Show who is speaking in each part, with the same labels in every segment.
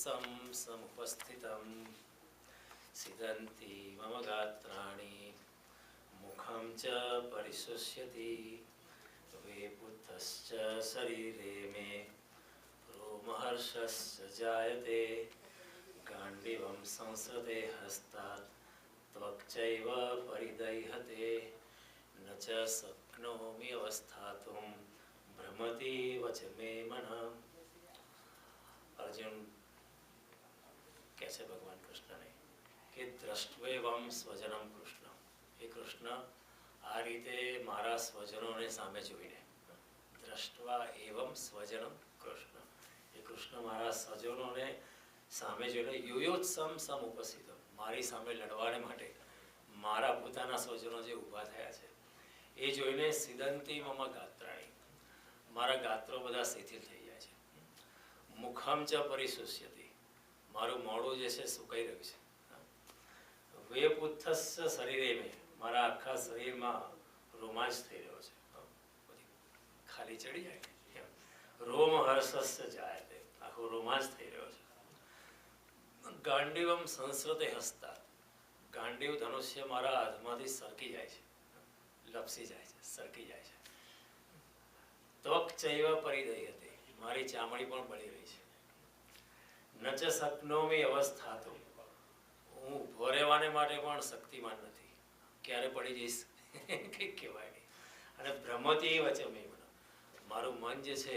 Speaker 1: सं समुपस्थितं सिदन्ति मम गात्राणि मुखं च परिशुष्यति वेपुत्थश्च शरीरे मे रोमहर्षश्च जायते गाण्डीवं संसृते हस्तात् त्वक्चैव परिदह्यते न च शक्नोमि अवस्थातुं भ्रमति वच मे मनः। अर्जुन कैसे भगवान कृष्ण ने कि દ્રષ્ટવેવમ સ્વજનમ કૃષ્ણ, એ કૃષ્ણ આ રીતે મારા સ્વજનોને સામે જોઈને, દ્રષ્ટવા એવમ સ્વજનમ કૃષ્ણ, એ કૃષ્ણ મારા સ્વજનોને સામે જોઈને યુયોત્સમ સમુપસ્થિતમ, મારી સામે લડવાને માટે મારા પોતાના સ્વજનો જે ઊભા થયા છે એ જોઈને સિદંતી મમ ગાત્રાણી, મારા ગાત્રો બધા શિથિલ થઈ જાય છે. મુખમ ચ પરિશુષ્યતિ, મારું મોઢું જે છે સુકાઈ રહ્યું છે. વેપુત્થસ્ય શરીરે મેં, મારા આખા શરીરમાં રોમાંચ થઈ રહ્યો છે, બધી ખાલી ચડી જાય. રોમહર્ષસ્ય જાયતે, આખો રોમાંચ થઈ રહ્યો છે. ગાંડીવમ સંસ્રતે હસ્તા, ગાંડીવ ધનુષ્ય મારા હાથમાંથી સરકી જાય છે, લપસી જાય છે, સરકી જાય છે. ત્વક ચૈવ પરિદહ્યતે, મારી ચામડી પણ બળી રહી છે. ન ચ શક્નોમિ અવસ્થાતુમ, હું ઊભો રહેવાને માટે પણ શક્તિમાન નથી, ક્યારે પડી જઈશ કંઈ કહેવાય નહીં. અને ભ્રમતી વચ્ચે મેં, મારું મન જે છે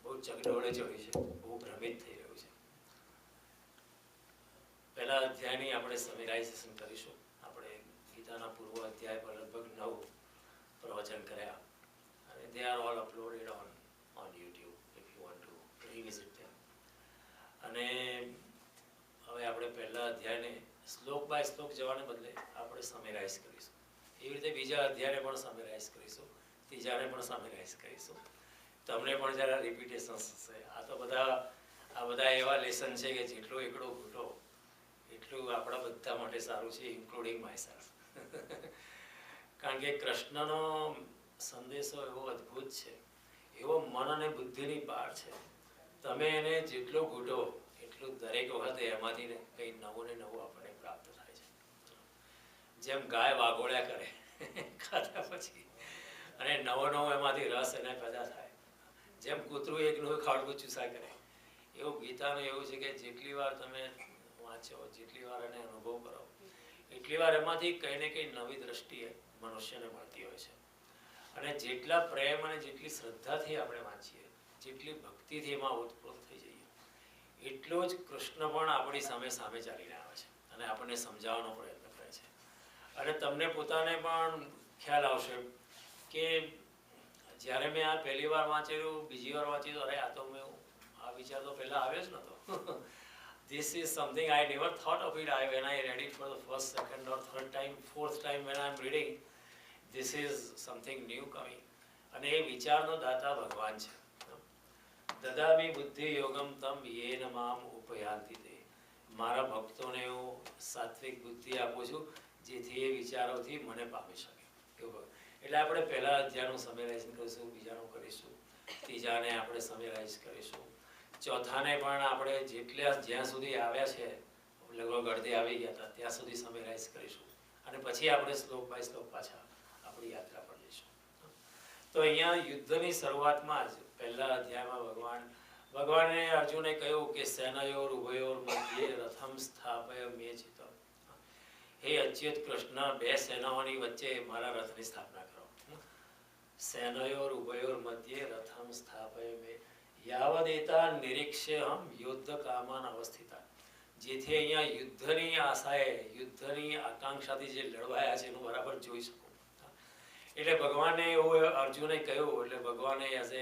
Speaker 1: બહુ ચગડોળે ચડ્યું છે, બહુ ભ્રમિત થઈ રહ્યું છે. પહેલા અધ્યાયની આપણે સમરાઇઝેશન કરીશું. આપણે ગીતાના પૂર્વ અધ્યાય પર લગભગ 9 પ્રવચન કર્યા, અને they are all uploaded on YouTube if you want to revisit them. અને હવે આપણે પહેલા અધ્યાયને શ્લોક બાય શ્લોક જવાને બદલે આપણે સમરાઇઝ કરીશું. એવી રીતે બીજા અધ્યાયને પણ સમરાઇઝ કરીશું, ત્રીજાને પણ સમરાઇઝ કરીશું. તમને પણ જરા રિપીટેશન થશે. આ બધા એવા લેસન છે કે જેટલો એકડો ઘૂંટો એટલું આપણા બધા માટે સારું છે, ઇન્ક્લુડિંગ માય સેલ્ફ. કારણ કે કૃષ્ણનો સંદેશો એવો અદ્ભુત છે, એવો મન અને બુદ્ધિની પાર છે. તમે એને જેટલો ઘૂંટો એટલું દરેક વખતે એમાંથી કંઈ નવું ને નવું આપણને પ્રાપ્ત થાય છે. જેમ ગાય વાગોળ્યા કરે ખાધા પછી, અને નવો નવો એમાંથી રસ એને પેદા થાય. જેમ કૂતરું એકનું ખાડકું ચૂસા કરે, એવું ગીતાનું એવું છે કે જેટલી વાર તમે વાંચો, જેટલી વાર એને અનુભવ કરો, એટલી વાર એમાંથી કંઈ ને કંઈ નવી દ્રષ્ટિએ મનુષ્યને મળતી હોય છે. અને જેટલા પ્રેમ અને જેટલી શ્રદ્ધાથી આપણે વાંચીએ, જેટલી ભક્તિથી એમાં ઓતપ્રોત થઈ જઈએ, એટલો જ કૃષ્ણ પણ આપણી સામે સામે ચાલીને આવે છે અને આપણને સમજાવવાનો પ્રયત્ન કરે છે. અને તમને પોતાને પણ ખ્યાલ આવશે કે જ્યારે મેં આ પહેલી વાર વાંચેલું, બીજી વાર વાંચ્યું, અરે આ તો મેં આ વિચાર તો પહેલાં આવ્યો જ નહોતો. This is something I never thought of it. When I read it for the first, second or third time, fourth time when I am reading, this is something new coming. અને એ વિચારનો દાતા ભગવાન છે. દદામી બુદ્ધિ યોગમ તમ યેન મામ ઉપયાન્તિ તે, મારા ભક્તોને હું સાત્વિક બુદ્ધિ આપું છું જેથી એ વિચારોથી મને પામી શકે. એટલે આપણે પહેલા અધ્યાયનું સમરાઇઝ કરીશું, બીજાનું કરીશું, ત્રીજાને આપણે સમરાઇઝ કરીશું, ચોથાને પણ આપણે જ્યાં સુધી આવ્યા છે, લગભગ અડધે આવી ગયા હતા ત્યાં સુધી સમરાઇઝ કરીશું. અને પછી આપણે શ્લોક બાય શ્લોક પાછા આપણી યાત્રા પર જઈશું. તો અહીંયા યુદ્ધની શરૂઆતમાં જ પહેલા અધ્યાયમાં ભગવાને અર્જુને કહ્યું કે સેનયોર ઉભયોર મધ્યે રથમ સ્થાપય મે ચિત્તમ. હે અચ્યુત કૃષ્ણ, બે સેનાઓની વચ્ચે મારા રથની સ્થાપના કરો. સેનયોર ઉભયોર મધ્યે રથમ સ્થાપય મે યાવદેતા નિરીક્ષ્યહમ યુદ્ધ કામાન અવસ્થિતા, જેથી અહીંયા યુદ્ધની આશાએ, યુદ્ધની આકાંક્ષાથી જે લડવાયા છે એનું બરાબર જોઈ શકું. એટલે ભગવાને એવું અર્જુને કહ્યું, એટલે ભગવાને as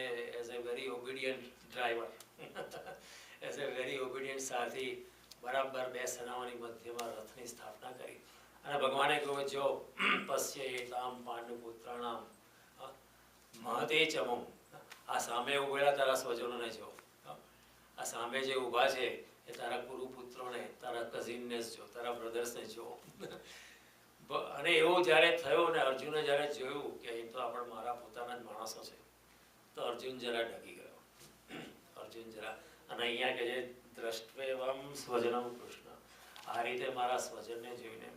Speaker 1: a very obedient driver, as a very obedient સાથી બરાબર બે સેનાઓની મધ્યમાં રથની સ્થાપના કરી. અને ભગવાને કહ્યું, જો પશ્યેતામ પાંડુપુત્રાણામ મહતે ચમમ, આ સામે ઉભેલા તારા સ્વજનોને જો, આ સામે જે ઊભા છે એ તારા કુરુપુત્રોને, તારા કઝિનને જ જો, તારા બ્રધર્સને જો. અને એવું જ્યારે થયું ને અર્જુને જ્યારે જોયું કે અહીં તો આપણે મારા પોતાના જ માણસો છે, તો અર્જુન જરા ડગી ગયો. અર્જુન જરા, અને અહીંયા કે જે દ્રષ્ટવેવમ સ્વજનમ કૃષ્ણ. આ રીતે મારા સ્વજનને જોઈને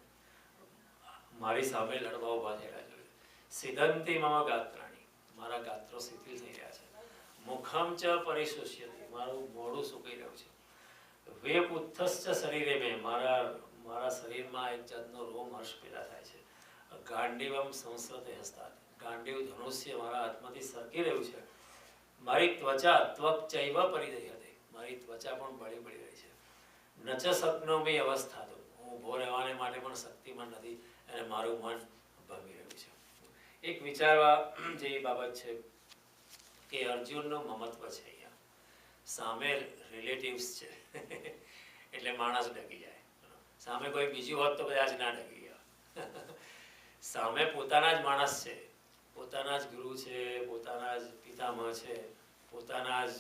Speaker 1: મારી સામે લડવા ઊભા થયેલા જોયું. સિદ્ધંતી મમ ગાત્રાણી, મારા ગાત્રો શિથિલ થઈ રહ્યા છે. મુખમ ચ પરિશુષ્યતિ, મારું મોઢું સુકાઈ રહ્યું છે. વેપુત્થશ્ચ શરીરે મેં, મારા શરીરમાં એક જાતનો રોમહર્ષ પેદા થાય છે. ગાંડીવમ સંસ્રતે હસ્તાત, ગાંડીવ ધનુષ્ય મારા હાથમાંથી સરકી રહ્યું છે. મારી ત્વચા ત્વક ચૈવ પરિદહ્યતે, મારી ત્વચા પણ બળી બળી રહી છે. નચ શક્નોમિ અવસ્થાતો, હું ઊભો રહેવાને માટે પણ શક્તિમાન નથી અને મારું મન ભમી રહ્યું છે. એક વિચારવા જેવી બાબત છે કે અર્જુનનું મમત્વ છે. અહીંયા સામે રિલેટિવ્સ છે એટલે માણસ ડગી જાય. સામે કોઈ બીજું હોત તો કદાચ ના ડગી ગયા. સામે પોતાના જ માણસ છે, પોતાના જ ગુરુ છે, પોતાના જ પિતામહ છે, પોતાના જ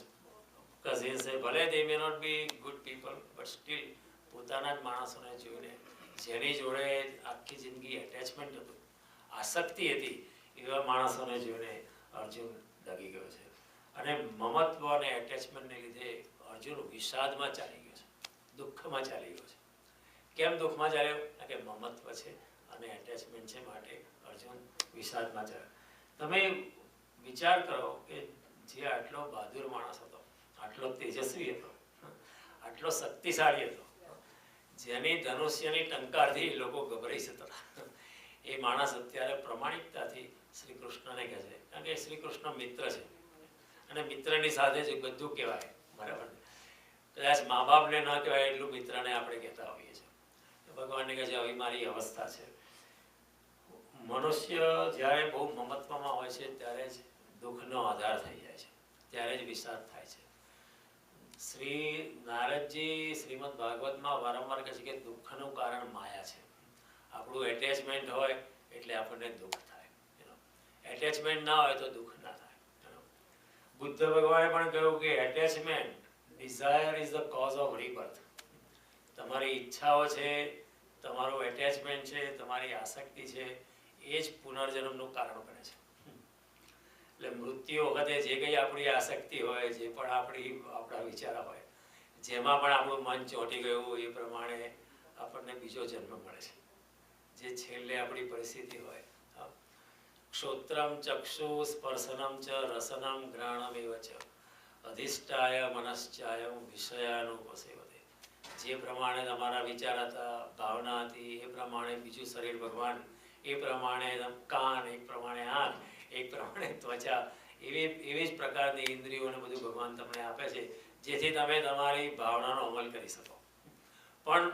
Speaker 1: કઝિન્સ છે. ભલે they may not be good people, but still પોતાના જ માણસોને જોઈને, જેની જોડે આખી જિંદગી એટેચમેન્ટ હતું, આસક્તિ હતી, એવા માણસોને જોઈને અર્જુન ડગી ગયો છે. અને મમત્વ અને એટેચમેન્ટને લીધે અર્જુન વિષાદમાં ચાલી ગયો છે, દુઃખમાં ચાલી ગયો છે. કેમ દુઃખમાં ચાલ્યો? કે મમત્વ છે અને એટેચમેન્ટ છે, માટે અર્જુન વિષાદમાં ચાલ્યો. તમે વિચાર કરો કે જે આટલો બહાદુર માણસ હતો, આટલો તેજસ્વી હતો, આટલો શક્તિશાળી હતો, જેની ધનુષ્યની ટંકારથી લોકો ગભરાઈ જતા હતા, એ માણસ અત્યારે પ્રમાણિકતાથી શ્રી કૃષ્ણને કહે છે. કારણ કે શ્રી કૃષ્ણ મિત્ર છે અને મિત્રની સાથે જ બધું કહેવાય, બરાબર? કદાચ મા બાપને ન કહેવાય એટલું મિત્રને આપણે કહેતા હોઈએ છીએ. ભગવાનને કહે છે આવી મારી અવસ્થા છે. મનુષ્ય જ્યારે બહુ મમત્વમાં હોય છે ત્યારે જ દુઃખનો આધાર થઈ જાય છે, ત્યારે જ વિષાદ થાય છે. શ્રી નારદજી શ્રીમદ ભાગવતમાં વારંવાર કહે છે કે દુઃખનું કારણ માયા છે. આપણું એટેચમેન્ટ હોય એટલે આપણને દુઃખ થાય, એટેચમેન્ટ ના હોય તો દુઃખ ના થાય. બુદ્ધ ભગવાને પણ કહ્યું કે attachment, desire is the cause of rebirth. તમારી ઈચ્છાઓ છે, તમારું એટેચમેન્ટ છે, તમારી આસક્તિ છે, એ જ પુનર્જન્મનું કારણ બને છે. એટલે મૃત્યુ વખતે જે કંઈ આપણી આસક્તિ હોય, જે પણ આપણા વિચારો હોય, જેમાં પણ આપણું મન ચોંટી ગયું, એ પ્રમાણે આપણને બીજો જન્મ મળે છે. જે છેલ્લે આપણી પરિસ્થિતિ હોય, ક્ષોત્રમ ચક્ષુ સ્પર્શનમ ચ રસનમ ઘ્રાણમેવ ચ અધિષ્ઠાય મનશ્ચાય વિષયાનુપસેવતે. જે પ્રમાણે તમારા વિચાર હતા, ભાવના હતી, એ પ્રમાણે બીજું શરીર ભગવાન, એ પ્રમાણે કાન, એક પ્રમાણે આંખ, એક પ્રમાણે ત્વચા, એવી જ પ્રકારની ઇન્દ્રિયોને બધું ભગવાન તમને આપે છે, જેથી તમે તમારી ભાવનાનો અમલ કરી શકો. પણ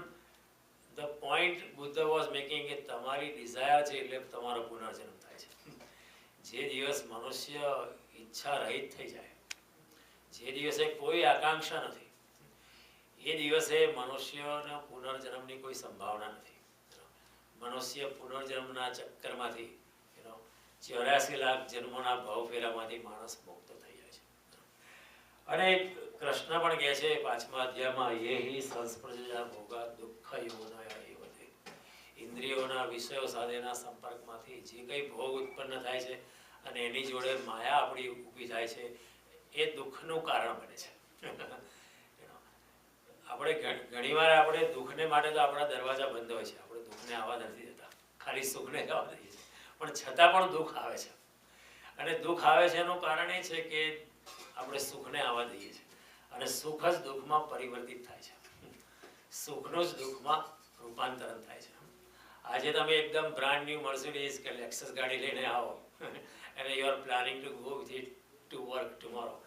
Speaker 1: the point Buddha was making કે તમારી ડિઝાયર છે એટલે તમારો પુનર્જન્મ થાય છે. જે દિવસ મનુષ્ય ઈચ્છા રહિત થઈ જાય, જે દિવસે કોઈ આકાંક્ષા નથી, એ દિવસે મનુષ્યના પુનર્જન્મની કોઈ સંભાવના નથી. મનુષ્ય પુનર્જન્મના ચક્કરમાંથી 84 લાખ જન્મોના ભાવફેરામાંથી માણસ મુક્ત થઈ જાય છે. અને કૃષ્ણ પણ કહે છે 5મા અધ્યાયમાં, યેહિ સંસ્પર્શજા ભોગા દુઃખ યોનયા એવતે. ઇન્દ્રિયોના વિષયો સાથેના સંપર્કમાંથી જે કંઈ ભોગ ઉત્પન્ન થાય છે અને એની જોડે માયા આપણી ઊભી થાય છે, એ દુઃખનું કારણ બને છે. આપણે ઘણીવાર આપણે દુઃખને માટે તો આપણા દરવાજા બંધ હોય છે, આપણે દુઃખને આવવા નથી દેતા, ખાલી સુખને આવવા દઈએ છીએ. પણ છતાં પણ દુઃખ આવે છે. અને દુઃખ આવે છે એનું કારણ એ છે કે આપણે સુખને આવવા દઈએ છીએ, અને સુખ જ દુઃખમાં પરિવર્તિત થાય છે, સુખનું જ દુઃખમાં રૂપાંતરણ થાય છે. આજે તમે એકદમ બ્રાન્ડ ન્યુ મર્સિડીઝ કે લેક્સસ ગાડી લઈને આવો and you are planning to go with it to work tomorrow,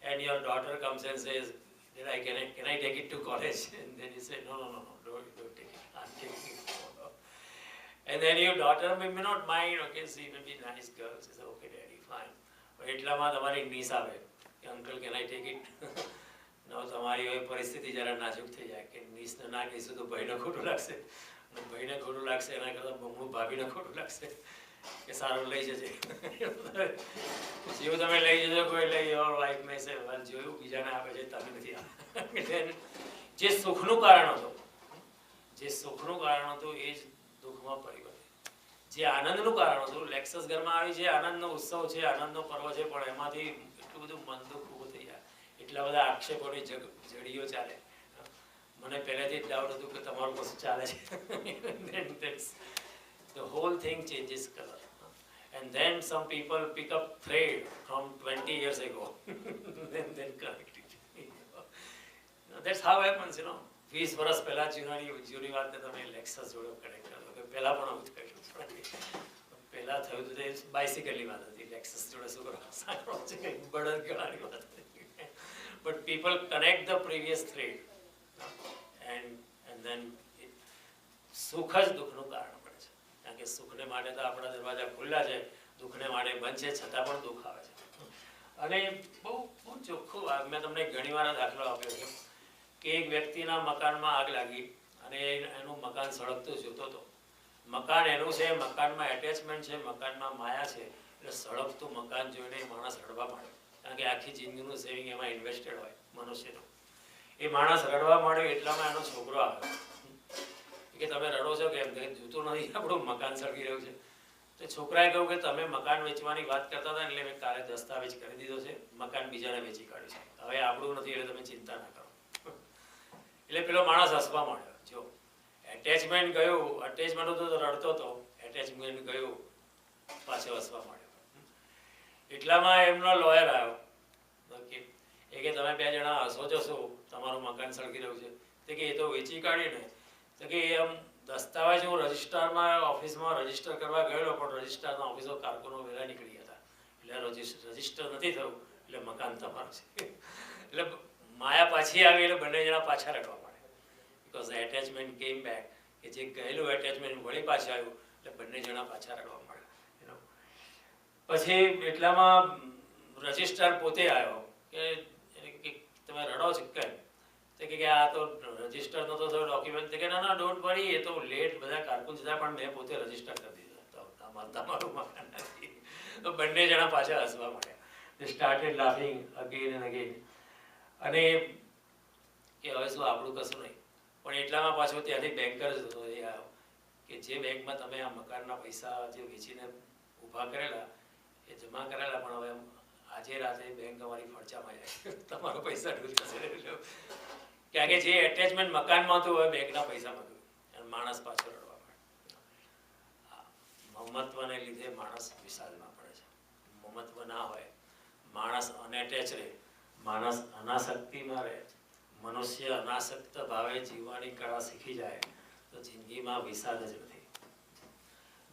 Speaker 1: and your daughter comes and says, can I take it to college? And then you say, no, don't take it, I'm taking it tomorrow. And then your daughter may not mind, okay, she may be a nice girl, she says, okay daddy, fine. But એટલામાં તમારી niece આવે કે uncle can I take it? No, તમારી એવી પરિસ્થિતિ જરા નાજુક થઈ જાય કે નીસને ના કહીશું તો ભાઈને ખોટું લાગશે, અને ભાઈને ખોટું લાગશે એના કરતાં બમણું ભાભીને ખોટું લાગશે કે સારું લઈ જજે. જેવું તમે લઈ જજો કોઈ લઈ યોર વાઇફ મેં છે જોયું બીજાને આપે છે, તમે નથી આપે. જે સુખનું કારણ હતું, એ જ દુઃખમાં પરિવર્તિત. જે આનંદનું કારણ હતું, લેક્સસ ઘરમાં આવી છે, આનંદનો ઉત્સવ છે, આનંદનો પર્વ છે, પણ એમાંથી એટલું બધું મન દુઃખ ઊભું થઈ જાય, એટલા બધા આક્ષેપોની જડીઓ ચાલે. મને પહેલેથી જ ડાઉટ હતું કે તમારું કશું ચાલે છે. The whole thing changes color. And then some people pick up thread from 20 years ago and then connect it. That's how happens, 20 વર્ષ પહેલા જૂની વાતને તમે લેક્સસ જોડે કનેક્ટ કરો કે પહેલા પણ આવું જ કર્યું. પહેલા થયું હતું તે બાઇસિકલની વાત હતી, લેક્સસ જોડે શું કરો સાંકળો છે બળદ ગાડાની વાત હતી. But people connect the previous thread and then સુખ જ દુઃખનું કારણ બને છે. કારણ કે સુખને માટે તો આપણા દરવાજા ખુલ્લા છે, દુઃખને માટે બંધ છે, છતાં પણ દુઃખ આવે છે. અને બહુ બહુ ચોખ્ખું મેં તમને ઘણી વાર દાખલો આપ્યો છે કે એક વ્યક્તિના મકાનમાં આગ લાગી અને એનું મકાન સળગતું જોતો હતો. મકાન એનું છે, મકાનમાં એટેચમેન્ટ છે, મકાનમાં માયા છે, એટલે સળગતું મકાન જોઈને માણસ રડવા માંડ્યો. કારણ કે આખી જિંદગીનું સેવિંગ એમાં ઇન્વેસ્ટેડ હોય મનુષ્યનું. એ માણસ રડવા માંડ્યો એટલામાં એનો છોકરો આવ્યો કે તમે રડો છો કેમ? કે જોતું નથી આપણું મકાન સળગી રહ્યું છે. તો છોકરાએ કહ્યું કે તમે મકાન વેચવાની વાત કરતા હતા એટલે મેં કાલે દસ્તાવેજ કરી દીધો છે, મકાન બીજાને વેચી કાઢ્યું છે, હવે આપણું નથી એટલે તમે ચિંતા ના કરો. એટલે પેલો માણસ હસવા માંડ્યો. જો એટેચમેન્ટ ગયું, અટેચમેન્ટ હતું તો રડતો હતો, એટેચમેન્ટ ગયું પાછો હસવા માંડ્યો. એટલામાં એમનો લોયર આવ્યો કે તમે બે જણા હસો છો શું? તમારું મકાન સળગી રહ્યું છે. તો કે એ તો વેચી કાઢીને. તો કે એમ દસ્તાવેજ હું રજિસ્ટ્રારમાં ઓફિસમાં રજિસ્ટર કરવા ગયેલો, પણ રજિસ્ટ્રારના ઓફિસો કારકુનો વહેલા નીકળી હતા એટલે રજિસ્ટર નથી થયું, એટલે મકાન તમારું છે. એટલે માયા પાછી આવી એટલે બંને જણા પાછા રડવા માંડ્યા. બીકોઝ એટેચમેન્ટ કેમ બેક, કે જે ગયેલું એટેચમેન્ટ વળી પાછું આવ્યું એટલે બંને જણા પાછા રડવા માંડ્યા. પછી એટલામાં રજિસ્ટ્રાર પોતે આવ્યો કે તમે રડો છો કેમ? તો કે આ તો રજિસ્ટર નતો થયો ડોક્યુમેન્ટ. કે ના ડોન્ટ વરી, એ તો લેટ બધા કારકુન જતા, પણ મેં પોતે રજિસ્ટર કરી દીધું, તમારું મકાન નથી. તો બંને જણા પાછા હસવા માંડ્યા. They started laughing again and again. અને કે હવે શું આપણું કશું નહીં. પણ એટલામાં પાછો ત્યાંથી બેન્કર જ હતો એ આવ્યો કે જે બેંકમાં તમે આ મકાનના પૈસા જે વેચીને ઊભા કરેલા એ જમા કરેલા, પણ હવે આજે રાતે બેંક અમારી ફરચામાં જાય, તમારો પૈસા ડૂબ થશે. કારણ કે જે એટેચમેન્ટ મકાનમાં હતું હવે બેંકના પૈસામાં ગયું અને માણસ પાછો રડવા પડે. મમત્વને લીધે માણસ વિષાદમાં પડે છે. મમત્વ ના હોય, માણસ અનએટેચ રહે, માણસ અનાસક્તિમાં રહે, મનુષ્ય અનાસક્ત ભાવે જીવવાની કળા શીખી જાય તો જિંદગીમાં વિષાદ જ નથી.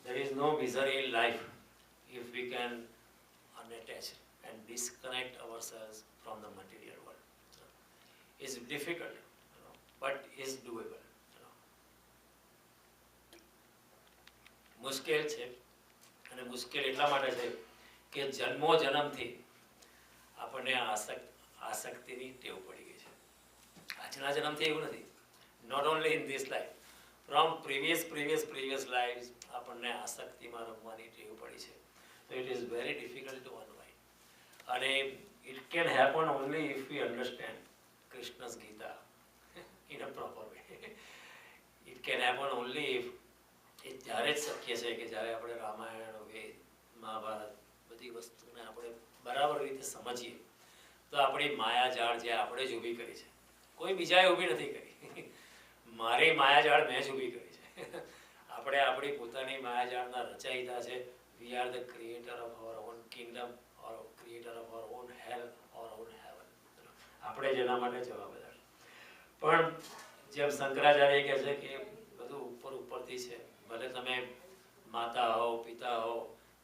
Speaker 1: There is no misery in life if we can unattach and disconnect ourselves from the material world. It's difficult, but it's doable. મુશ્કેલ છે, અને મુશ્કેલ એટલા માટે છે કે જન્મો જન્મથી આપણને આસક્તિની ટેવ પડી ગઈ છે. આજના જન્મથી એવું નથી. Not only in this life, from previous life આપણને આસક્તિમાં રમવાની ટેવ પડી છે. So it is very difficult to unwind. અને it can happen only if we understand Krishna's Gita in a proper way. It can happen only if એ ત્યારે જ શક્ય છે કે જ્યારે આપણે રામાયણ, વેદ, મહાભારત બધી વસ્તુને આપણે બરાબર રીતે સમજીએ તો આપણી માયાજાળ જે આપણે જ ઊભી કરી છે, કોઈ બીજાએ ઊભી નથી કરી. મારી માયાજાળ મેં જ ઊભી કરી છે. આપણે આપણી પોતાની માયાજાળના રચયિતા છે. We are the creator of our own kingdom or creator of our own hell or own heaven. આપણે જ એના માટે જવાબદાર. પણ જેમ શંકરાચાર્ય કહે છે કે બધું ઉપરથી છે. ભલે તમે માતા હો, પિતા હો,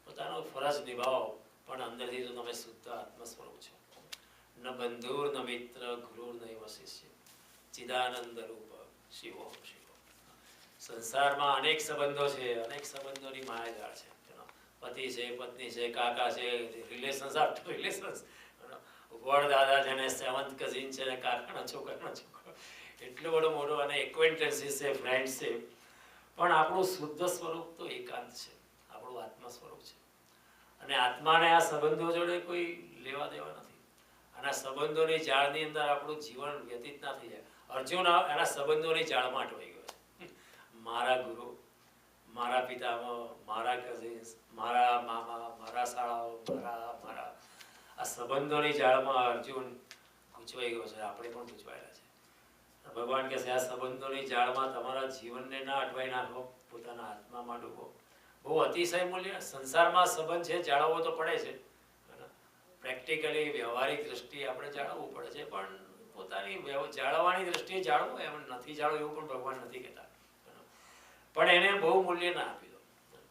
Speaker 1: પોતાનો ફરજ નિભાવો, પણ અંદરથી તો તમે શુદ્ધ આત્મ સ્વરૂપ છો. ન બંધુર ન મિત્ર ગુરુર નૈવ શિષ્ય ચિદાનંદ રૂપ શિવો શિવો. સંસારમાં અનેક સંબંધો છે, અનેક સંબંધોની માયાજાળ છે. પતિ છે, પત્ની છે, કાકા છે, રિલેશન્સ આફ્ટર રિલેશન્સ, વડદાદા છે ને સેવન્થ કઝિન છે ને કાકાના છોકરાનો છોકરો, એટલું બધું મોટું, અને એક્વેન્ટન્સીસ છે, ફ્રેન્ડ્સ છે. પણ આપણું શુદ્ધ સ્વરૂપ તો એકાંત છે, આપણું આત્મા સ્વરૂપ છે. અને આત્માને આ સંબંધો જોડે કોઈ લેવા દેવા નથી. અને આ સંબંધોની જાળની અંદર આપણું જીવન વ્યતીત ના થઈ જાય. અર્જુન એના સંબંધોની જાળમાં અટવાઈ ગયો છે. મારા ગુરુ, મારા પિતામાં, મારા કઝિન્સ, મારા મામા, મારા શાળાઓ, મારા આ સંબંધોની જાળમાં અર્જુન ગૂંચવાઈ ગયો છે, આપણે પણ ગૂંચવાયેલા છે. ભગવાન કહે છે આ સંબંધોની જાળમાં તમારા જીવનને ના અટવાઈ નાખો, પોતાના આત્મામાં ડૂબો. બહુ અતિશય મૂલ્ય સંસારમાં સંબંધ છે, જાળવવો તો પડે છે, પ્રેક્ટિકલી વ્યવહારિક દ્રષ્ટિએ આપણે જાળવવું પડે છે, પણ પોતાની જાળવવાની દ્રષ્ટિએ જાળવો, એમ નથી જાળવું એવું પણ ભગવાન નથી કહેતા. પણ એને બહુ મૂલ્ય ના આપી દો,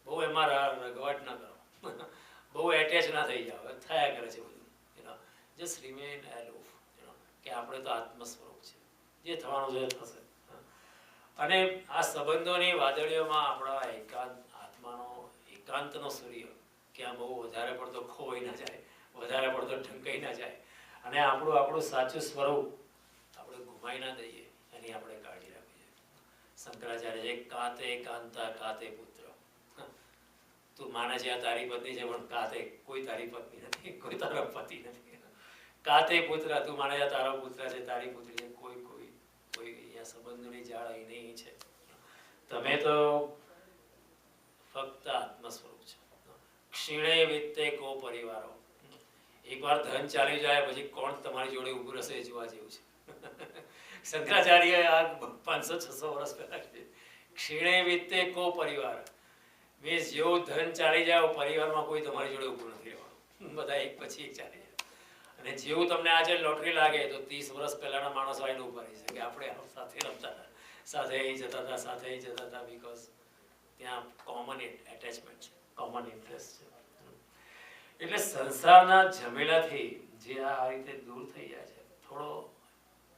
Speaker 1: બહુ એમાં રગવાટ ના કરો, બહુ એટેચ ના થઈ જાઓ, થયા કરે છે બધું. જસ્ટ રિમેન એલોફ, કે આપણે તો આત્મ સ્વરૂપ છે, જે થવાનું છે થશે. અને આ સંબંધોની વાદળીઓમાં આપણા આત્માનો એકાંતનો સૂર્ય ક્યાં બહુ વધારે પડતો ખોવાઈ ના જાય, વધારે પડતો ઢંકાઈ ના જાય, અને આપણું સાચું સ્વરૂપ આપણે ગુમાઈ ના દઈએ, એની આપણે કાળજી રાખવી જોઈએ. શંકરાચાર્ય છે કાતે કાંતા કાતે પુત્ર. તું માને છે આ તારી પત્ની છે, પણ કાતે કોઈ તારી પત્ની નથી, કોઈ તારો પતિ નથી. કાતે પુત્ર, તું માને છે તારો પુત્ર છે, તારી પુત્રી છે, કોઈ અહીંયા સંબંધોની જાળ અહીં નહીં છે. તમે તો ફક્ત આત્મ સ્વરૂપ છે. ક્ષીણે વિત્તે કો પરિવારો. એકવાર ધન ચાલી જાય પછી કોણ તમારી જોડે ઉભું રહેશે એ જોવા જેવું છે. શંકરાચાર્ય આ 500-600 વર્ષ પહેલા છે. ક્ષીણે વિત્તે કો પરિવાર, મીન્સ જેવું ધન ચાલી જાય પરિવારમાં કોઈ તમારી જોડે ઉભું નથી રહેવાનું, બધા એક પછી એક ચાલી જાય. અને જેવું તમને આજે લોટરી લાગે તો 30 વર્ષ પહેલાના માણસો આવીને ઉભા રહી છે કે આપણે સાથે રમતા હતા, સાથે અહીં જતા હતા, સાથે અહીં જતા હતા, બીકોઝ ત્યાં કોમન એટેચમેન્ટ છે, કોમન ઇન્ટરેસ્ટ છે. એટલે સંસારના ઝમેલાથી જે આ રીતે દૂર થઈ જાય છે, થોડો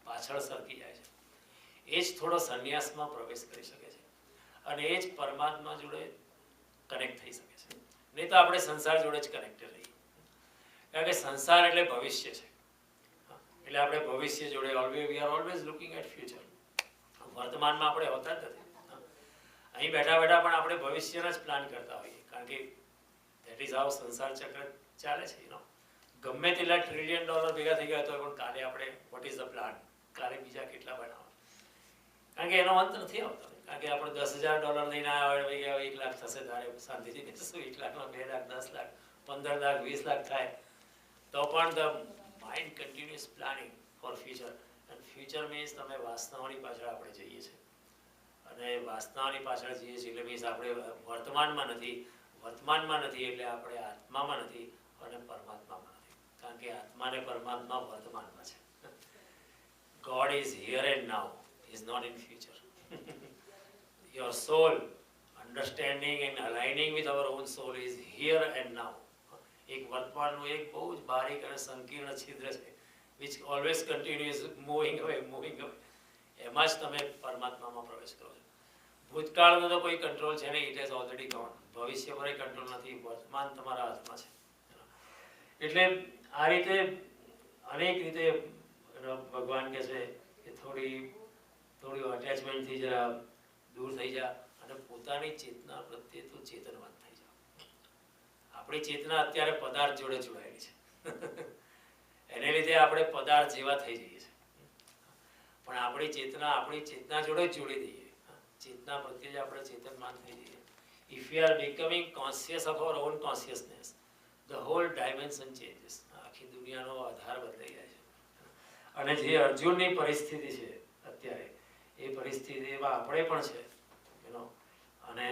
Speaker 1: પાછળ સરકી જાય છે, એ જ થોડો સંન્યાસમાં પ્રવેશ કરી શકે છે, અને એ જ પરમાત્મા જોડે કનેક્ટ થઈ શકે છે. નહીં તો આપણે સંસાર જોડે જ કનેક્ટેડ રહીએ, કારણ કે સંસાર એટલે ભવિષ્ય છે. એટલે આપણે ભવિષ્ય જોડે we are always looking at future. વર્તમાનમાં આપણે હોતા જ નથી. અહીં બેઠા બેઠા પણ આપણે ભવિષ્યના જ પ્લાન કરતા હોઈએ, કારણ કે દેટ ઇઝ હાઉ સંસાર ચક્ર ચાલે છે. ગમે તેટલા $1 ટ્રિલિયન ભેગા થઈ ગયા તો પણ કાલે આપણે વોટ ઇઝ ધ પ્લાન, કાલે બીજા કેટલા બનાવવા, કારણ કે એનો અંત નથી આવતો. કારણ કે આપણે $10,000 લઈને આવ્યા હોય, 1 લાખ થશે તારે શાંતિથી બેસશું, 1 લાખમાં 2 લાખ, 10 લાખ, 15 લાખ, 20 લાખ થાય તો પણ the mind continuous planning four future. And future means તમે વાસનાઓની પાછળ આપણે જઈએ છીએ, અને વાસનાઓની પાછળ જઈએ છીએ એટલે મીન્સ આપણે વર્તમાનમાં નથી એટલે આપણે આત્મામાં નથી અને પરમાત્મામાં નથી, કારણ કે આત્મા અને પરમાત્મા વર્તમાનમાં છે. God is here and now, he is not in future. Your soul understanding and aligning with our own soul is here and now. એક વર્તમાનનું એક બહુ જ બારીક અને સંકીર્ણ છિદ્ર છે, which always continues moving away. એમાં જ તમે પરમાત્મામાં પ્રવેશ કરો છો. ભૂતકાળનો તો કોઈ કંટ્રોલ છે નહીં, ઇટ હેઝ ઓલરેડી ગોન. ભવિષ્ય પર કંટ્રોલ નથી, વર્તમાન તમારા હાથમાં છે. એટલે આ રીતે અનેક રીતે ભગવાન કહે છે કે થોડી અટેચમેન્ટથી જરા દૂર થઈ જા અને પોતાની ચેતના પ્રત્યે તું ચેતનવાન થઈ જા. આપણી ચેતના અત્યારે પદાર્થ જોડે જોડાયેલી છે, એને લીધે આપણે પદાર્થ જેવા થઈ જઈએ છીએ, પણ આપણી ચેતના જોડે જ જોડી દઈએ, ચેતના પ્રત્યે જ આપણે ચેતનવાન થઈ જઈએ. If we are becoming conscious of our own consciousness, the whole dimension changes. આખી દુનિયાનો આધાર બદલાઈ જાય છે. અને જે અર્જુનની પરિસ્થિતિ છે અત્યારે, એ પરિસ્થિતિમાં આપણે પણ છે, અને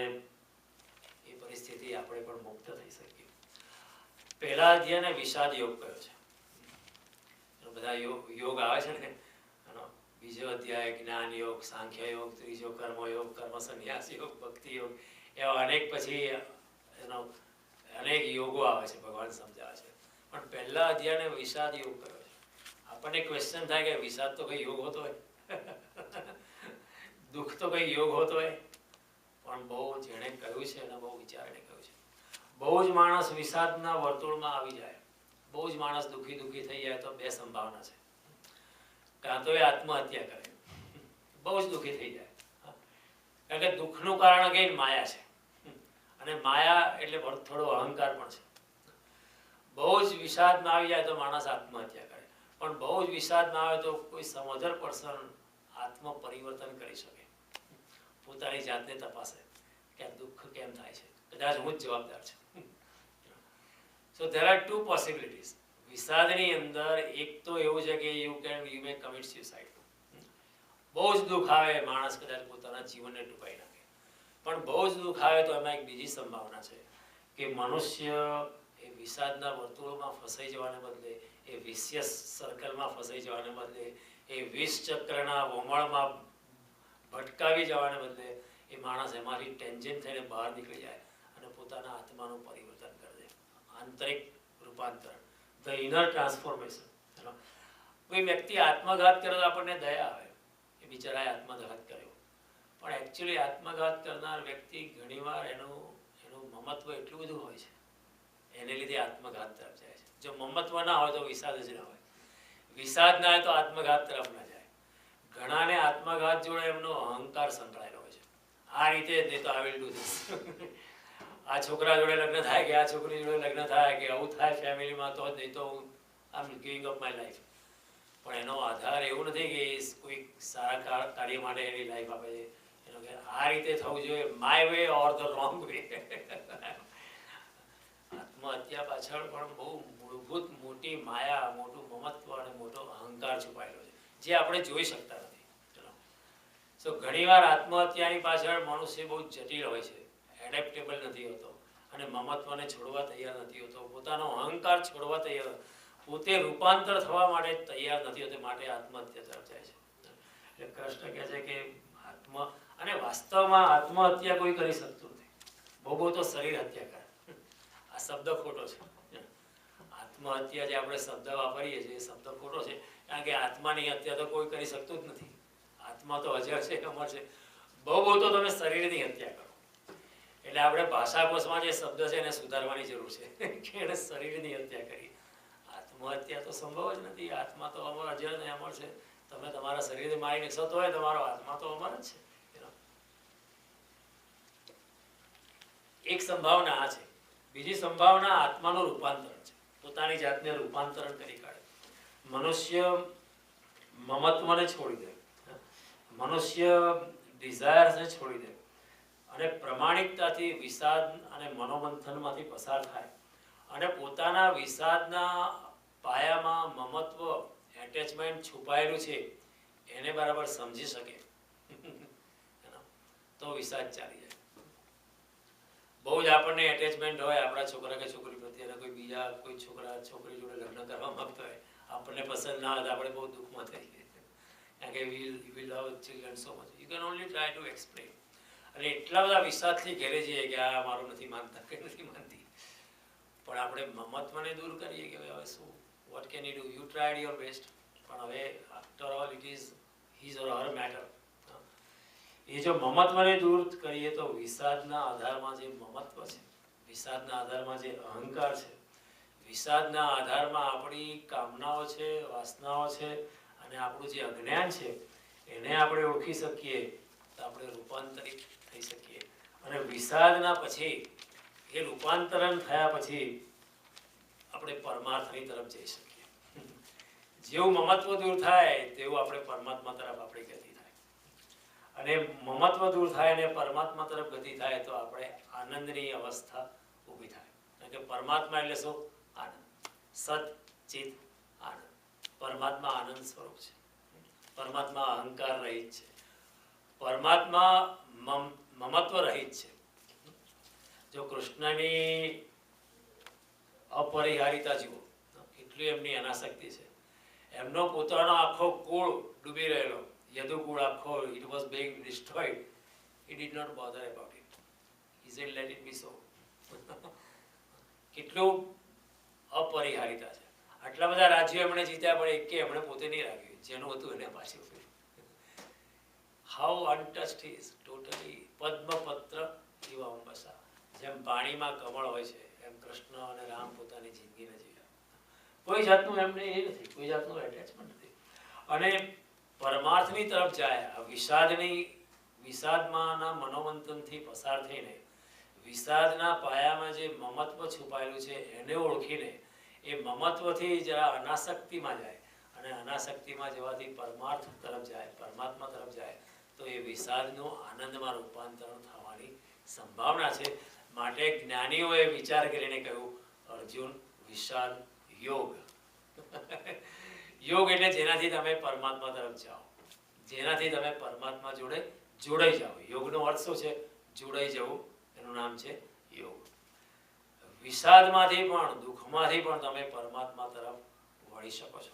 Speaker 1: એ પરિસ્થિતિ આપણે પણ મુક્ત થઈ શકીએ. પહેલા અધ્યાયને વિષાદ યોગ કયો છે. બધા યોગ આવે છે ને, બીજો અધ્યાય જ્ઞાન યોગ, સાંખ્ય યોગ, ત્રીજો કર્મયોગ, કર્મ સંન્યાસ યોગ, ભક્તિ યોગ, એવા અનેક પછી અનેક યોગો આવે છે, ભગવાન સમજાવે છે. પણ પહેલા અધ્યાયને વિષાદ યોગ કર્યો છે. આપણને ક્વેશ્ચન થાય કે વિષાદ તો કઈ યોગ હોતો હોય, દુઃખ તો કઈ યોગ હોતો હોય, પણ બહુ જેણે કહ્યું છે એને બહુ વિચારીને કહ્યું છે. બહુ જ માણસ વિષાદના વર્તુળમાં આવી જાય, બહુ જ માણસ દુઃખી થઈ જાય તો 2 સંભાવના છે. કાં તો એ આત્મહત્યા કરે, બહુ જ દુઃખી થઈ જાય, કારણ કે દુઃખનું કારણ કઈ માયા છે, અને માયા એટલે થોડો અહંકાર પણ છે. બહુ જ વિષાદમાં આવી જાય તો માણસ આત્મહત્યા કરે, પણ બહુ જ વિષાદમાં આવે તો કોઈ સમ અધર પર્સન આત્મ પરિવર્તન કરી શકે, પોતાની જાતને તપાસે કે આ દુઃખ કેમ થાય છે, કદાચ હું જ જવાબદાર છું. So there are 2 possibilities. વિષાદની અંદર એક તો એવું છે કે યુ મે કમિટ સ્યુસાઇડ. બહુ જ દુઃખ આવે, માણસ કદાચ પોતાના જીવનને ટૂંકાઈ નાખે. પણ બહુ જ દુઃખ આવે તો એમાં એક બીજી સંભાવના છે કે મનુષ્ય એ વિષાદના વર્તુળોમાં ફસાઈ જવાને બદલે, એ વિશિયસ સર્કલમાં ફસાઈ જવાને બદલે, એ વિષ ચક્રના વમળમાં ભટકાવી જવાને બદલે એ માણસ એમાંથી ટેન્જન્ટ થઈને બહાર નીકળી જાય અને પોતાના આત્માનું પરિવર્તન કરે, આંતરિક રૂપાંતરણ, ધ ઇનર ટ્રાન્સફોર્મેશન. કોઈ વ્યક્તિ આત્મઘાત કરે તો આપણને દયા આવે, એ બિચારાએ આત્મઘાત કર્યો. પણ એકચ્યુઅલી આત્મઘાત કરનાર વ્યક્તિ ઘણીવાર એનું મમત્વ એટલું બધું હોય છે, એને લીધે આત્મઘાત તરફ જાય છે. જો મમત્વ ના હોય તો વિષાદ જ ના હોય, વિષાદ ના હોય તો આત્મઘાત તરફ ના જાય. ઘણાને આત્મઘાત જોડે એમનો અહંકાર સંકળાયેલો હોય છે. આ રીતે જ નહીં તો આઈ વિલ ડુ ધીસ, આ છોકરા જોડે લગ્ન થાય કે આ છોકરી જોડે લગ્ન થાય કે આવું થાય ફેમિલીમાં, તો જ નહીં તો I am giving up my life. પણ એનો આધાર એવું નથી કે કોઈ સારા કાર્ય માટે એની લાઈફ આપે છે. એનો કે આ રીતે થવું જોઈએ, my way or the wrong way. આત્મહત્યા પાછળ પણ બહુ મૂળભૂત મોટી માયા, મોટું મમત્વ અને મોટો અહંકાર છુપાયેલો છે, જે આપણે જોઈ શકતા નથી. ચલો, સો ઘણીવાર આત્મહત્યાની પાછળ મનુષ્ય બહુ જટિલ હોય છે, એડેપ્ટેબલ નથી હોતો અને મમત્વને છોડવા તૈયાર નથી હોતો, પોતાનો અહંકાર છોડવા તૈયાર, પોતે રૂપાંતર થવા માટે તૈયાર નથી હોતો, માટે આત્મહત્યા તરફ જાય છે. એટલે કૃષ્ણ કહે છે કે અને વાસ્તવમાં આત્મહત્યા કોઈ કરી શકતું નથી, બહુ તો શરીર હત્યા કરે. આ શબ્દ ખોટો છે. આત્મહત્યા જે આપણે શબ્દ વાપરીએ છીએ એ શબ્દ ખોટો છે, કારણ કે આત્માની હત્યા તો કોઈ કરી શકતું જ નથી. આત્મા તો અજર છે, અમર છે. બહુ તો તમે શરીરની હત્યા કરો. એટલે આપણે ભાષાકોશમાં જે શબ્દ છે એને સુધારવાની જરૂર છે કે એને શરીરની હત્યા કરી. આત્મહત્યા તો સંભવ જ નથી. આત્મા તો અમર, અજર ને અમર છે. તમે તમારા શરીરને મારી નાખશો તો તમારો આત્મા તો અમર જ છે. એક સંભાવના આ છે. બીજી સંભાવના આત્માનું રૂપાંતરણ છે, પોતાની જાતને રૂપાંતરણ કરી કાઢે. મનુષ્ય મમત્વને છોડી દે, મનુષ્ય ડિઝાયર્સને છોડી દે અને પ્રમાણિકતાથી વિષાદ અને મનોમંથનમાંથી પસાર થાય અને પોતાના વિષાદના પાયામાં મમત્વ, એટેચમેન્ટ છુપાયેલું છે એને બરાબર સમજી શકે તો વિષાદ ચાલી જાય. બહુ જ આપણને એટેચમેન્ટ હોય આપણા છોકરા કે છોકરી પ્રત્યે, કોઈ બીજા કોઈ છોકરા છોકરી જોડે લગ્ન કરવા માંગતો હોય, આપણને પસંદ ના હોય તો આપણે બહુ દુઃખમાં થઈએ, કારણ કે we love children so much. You can only try to explain. અને એટલા બધા વિષાદથી ઘેરે જઈએ કે આ મારું નથી માનતા કે નથી માનતી, પણ આપણે મમત્વને દૂર કરીએ કે હવે શું, what can you do, you tried your best, પણ હવે after all it is his or her matter. એ જો મમત્વને દૂર કરીએ તો વિષાદના આધારમાં જે મમત્વ છે, વિષાદના આધારમાં જે અહંકાર છે, વિષાદના આધારમાં આપણી કામનાઓ છે, વાસનાઓ છે અને આપણું જે અજ્ઞાન છે એને આપણે ઓળખી શકીએ તો આપણે રૂપાંતરિત થઈ શકીએ. અને વિષાદના પછી એ રૂપાંતરણ થયા પછી આપણે પરમાર્થની તરફ જઈ શકીએ. જેવું મમત્વ દૂર થાય તેવું આપણે પરમાત્મા તરફ આપણી ગતિ થાય, અને મમત્વ દૂર થાય અને પરમાત્મા તરફ ગતિ થાય તો આપણે આનંદની અવસ્થા ઊભી થાય. કારણ કે પરમાત્મા એટલે શું? આનંદ, સત ચિત આનંદ. પરમાત્મા આનંદ સ્વરૂપ છે, પરમાત્મા અહંકાર રહિત છે, પરમાત્મા મમત્વ રહિત છે. જો કૃષ્ણની અપરિહારિતા જુઓ, કેટલી એમની અનાસક્તિ છે. એમનો પોતાનો આખો કુળ ડૂબી રહેલો, યદુકુળ આખો, it was being destroyed. He did not bother about it. He said let it be so. કેટલું અપરિહારિતા છે. આટલા બધા રાજ્યો એમણે જીત્યા પણ એકે એમણે પોતે નહીં રાખ્યું, જેનું હતું એને પાછું. How untouched he is, totally. પદ્મપત્ર એવા અંબસા, જેમ પાણીમાં કમળ હોય છે એમ કૃષ્ણ અને રામ પોતાની જિંદગીને જીવ્યા. કોઈ જાતનું એમને એ નથી, કોઈ જાતનું એટેચમેન્ટ નથી. અને પરમાર્થની તરફ જાય, આ વિષાદમાંના મનોમંથનથી પસાર થઈને વિષાદના પાયામાં જે મમત્વ છુપાયેલું છે એને ઓળખીને એ મમત્વથી જરા અનાસક્તિમાં જાય, અને અનાસક્તિમાં જવાથી પરમાર્થ તરફ જાય, પરમાત્મા તરફ જાય તો એ વિષાદનું આનંદમાં રૂપાંતરણ થવાની સંભાવના છે. માટે જ્ઞાનીઓએ વિચાર કરીને કહ્યું, અર્જુન વિષાદ યોગ યોગ એટલે જેનાથી તમે પરમાત્મા તરફ જાઓ, જેનાથી તમે પરમાત્મા જોડે જોડાઈ જાઓ. યોગનો અર્થ શું છે? જોડાઈ જવું, એનું નામ છે યોગ. વિષાદમાંથી પણ, દુઃખમાંથી પણ તમે પરમાત્મા તરફ વળી શકો છો.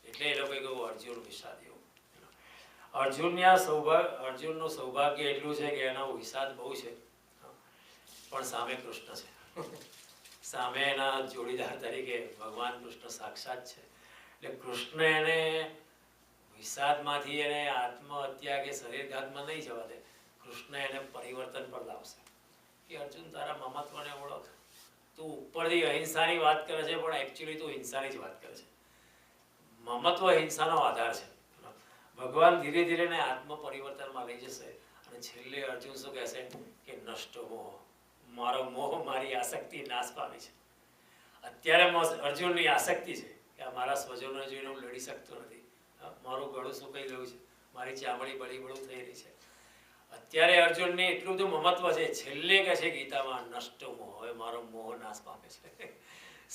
Speaker 1: એટલે એ લોકોએ કહ્યું અર્જુન વિષાદ યોગ. અર્જુનનું સૌભાગ્ય એટલું છે કે એનો વિષાદ બહુ છે, પણ સામે કૃષ્ણ છે. સામે એના જોડીદાર તરીકે ભગવાન કૃષ્ણ સાક્ષાત છે. એટલે કૃષ્ણ એને વિષાદમાંથી એને આત્મહત્યા કે શરીરઘાતમાં નહીં જવા દે. કૃષ્ણ એને પરિવર્તન પર લાવશે કે અર્જુન તારા મમત્વને ઓળખ. તું ઉપરથી અહિંસાની વાત કરે છે, પણ એકચ્યુઅલી તું હિંસાની જ વાત કરે છે. મમત્વ હિંસાનો આધાર છે. ભગવાન ધીરે ધીરે એને આત્મ પરિવર્તનમાં લઈ જશે અને છેલ્લે અર્જુન શું કહેશે કે નષ્ટ મોહ, મારો મોહ, મારી આસક્તિ નાશ પામી છે. અત્યારે અર્જુનની આસક્તિ છે કે આ મારા સ્વજનો જોઈને હું લડી શકતો નથી, મારું ગળું સુકાઈ ગયું છે, મારી ચામડી બળી થઈ રહી છે. અત્યારે અર્જુનને એટલું બધું મમત્વ છે, છેલ્લે કહે છે ગીતામાં નષ્ટ મોહ, હવે મારો મોહ નાશ પામે છે.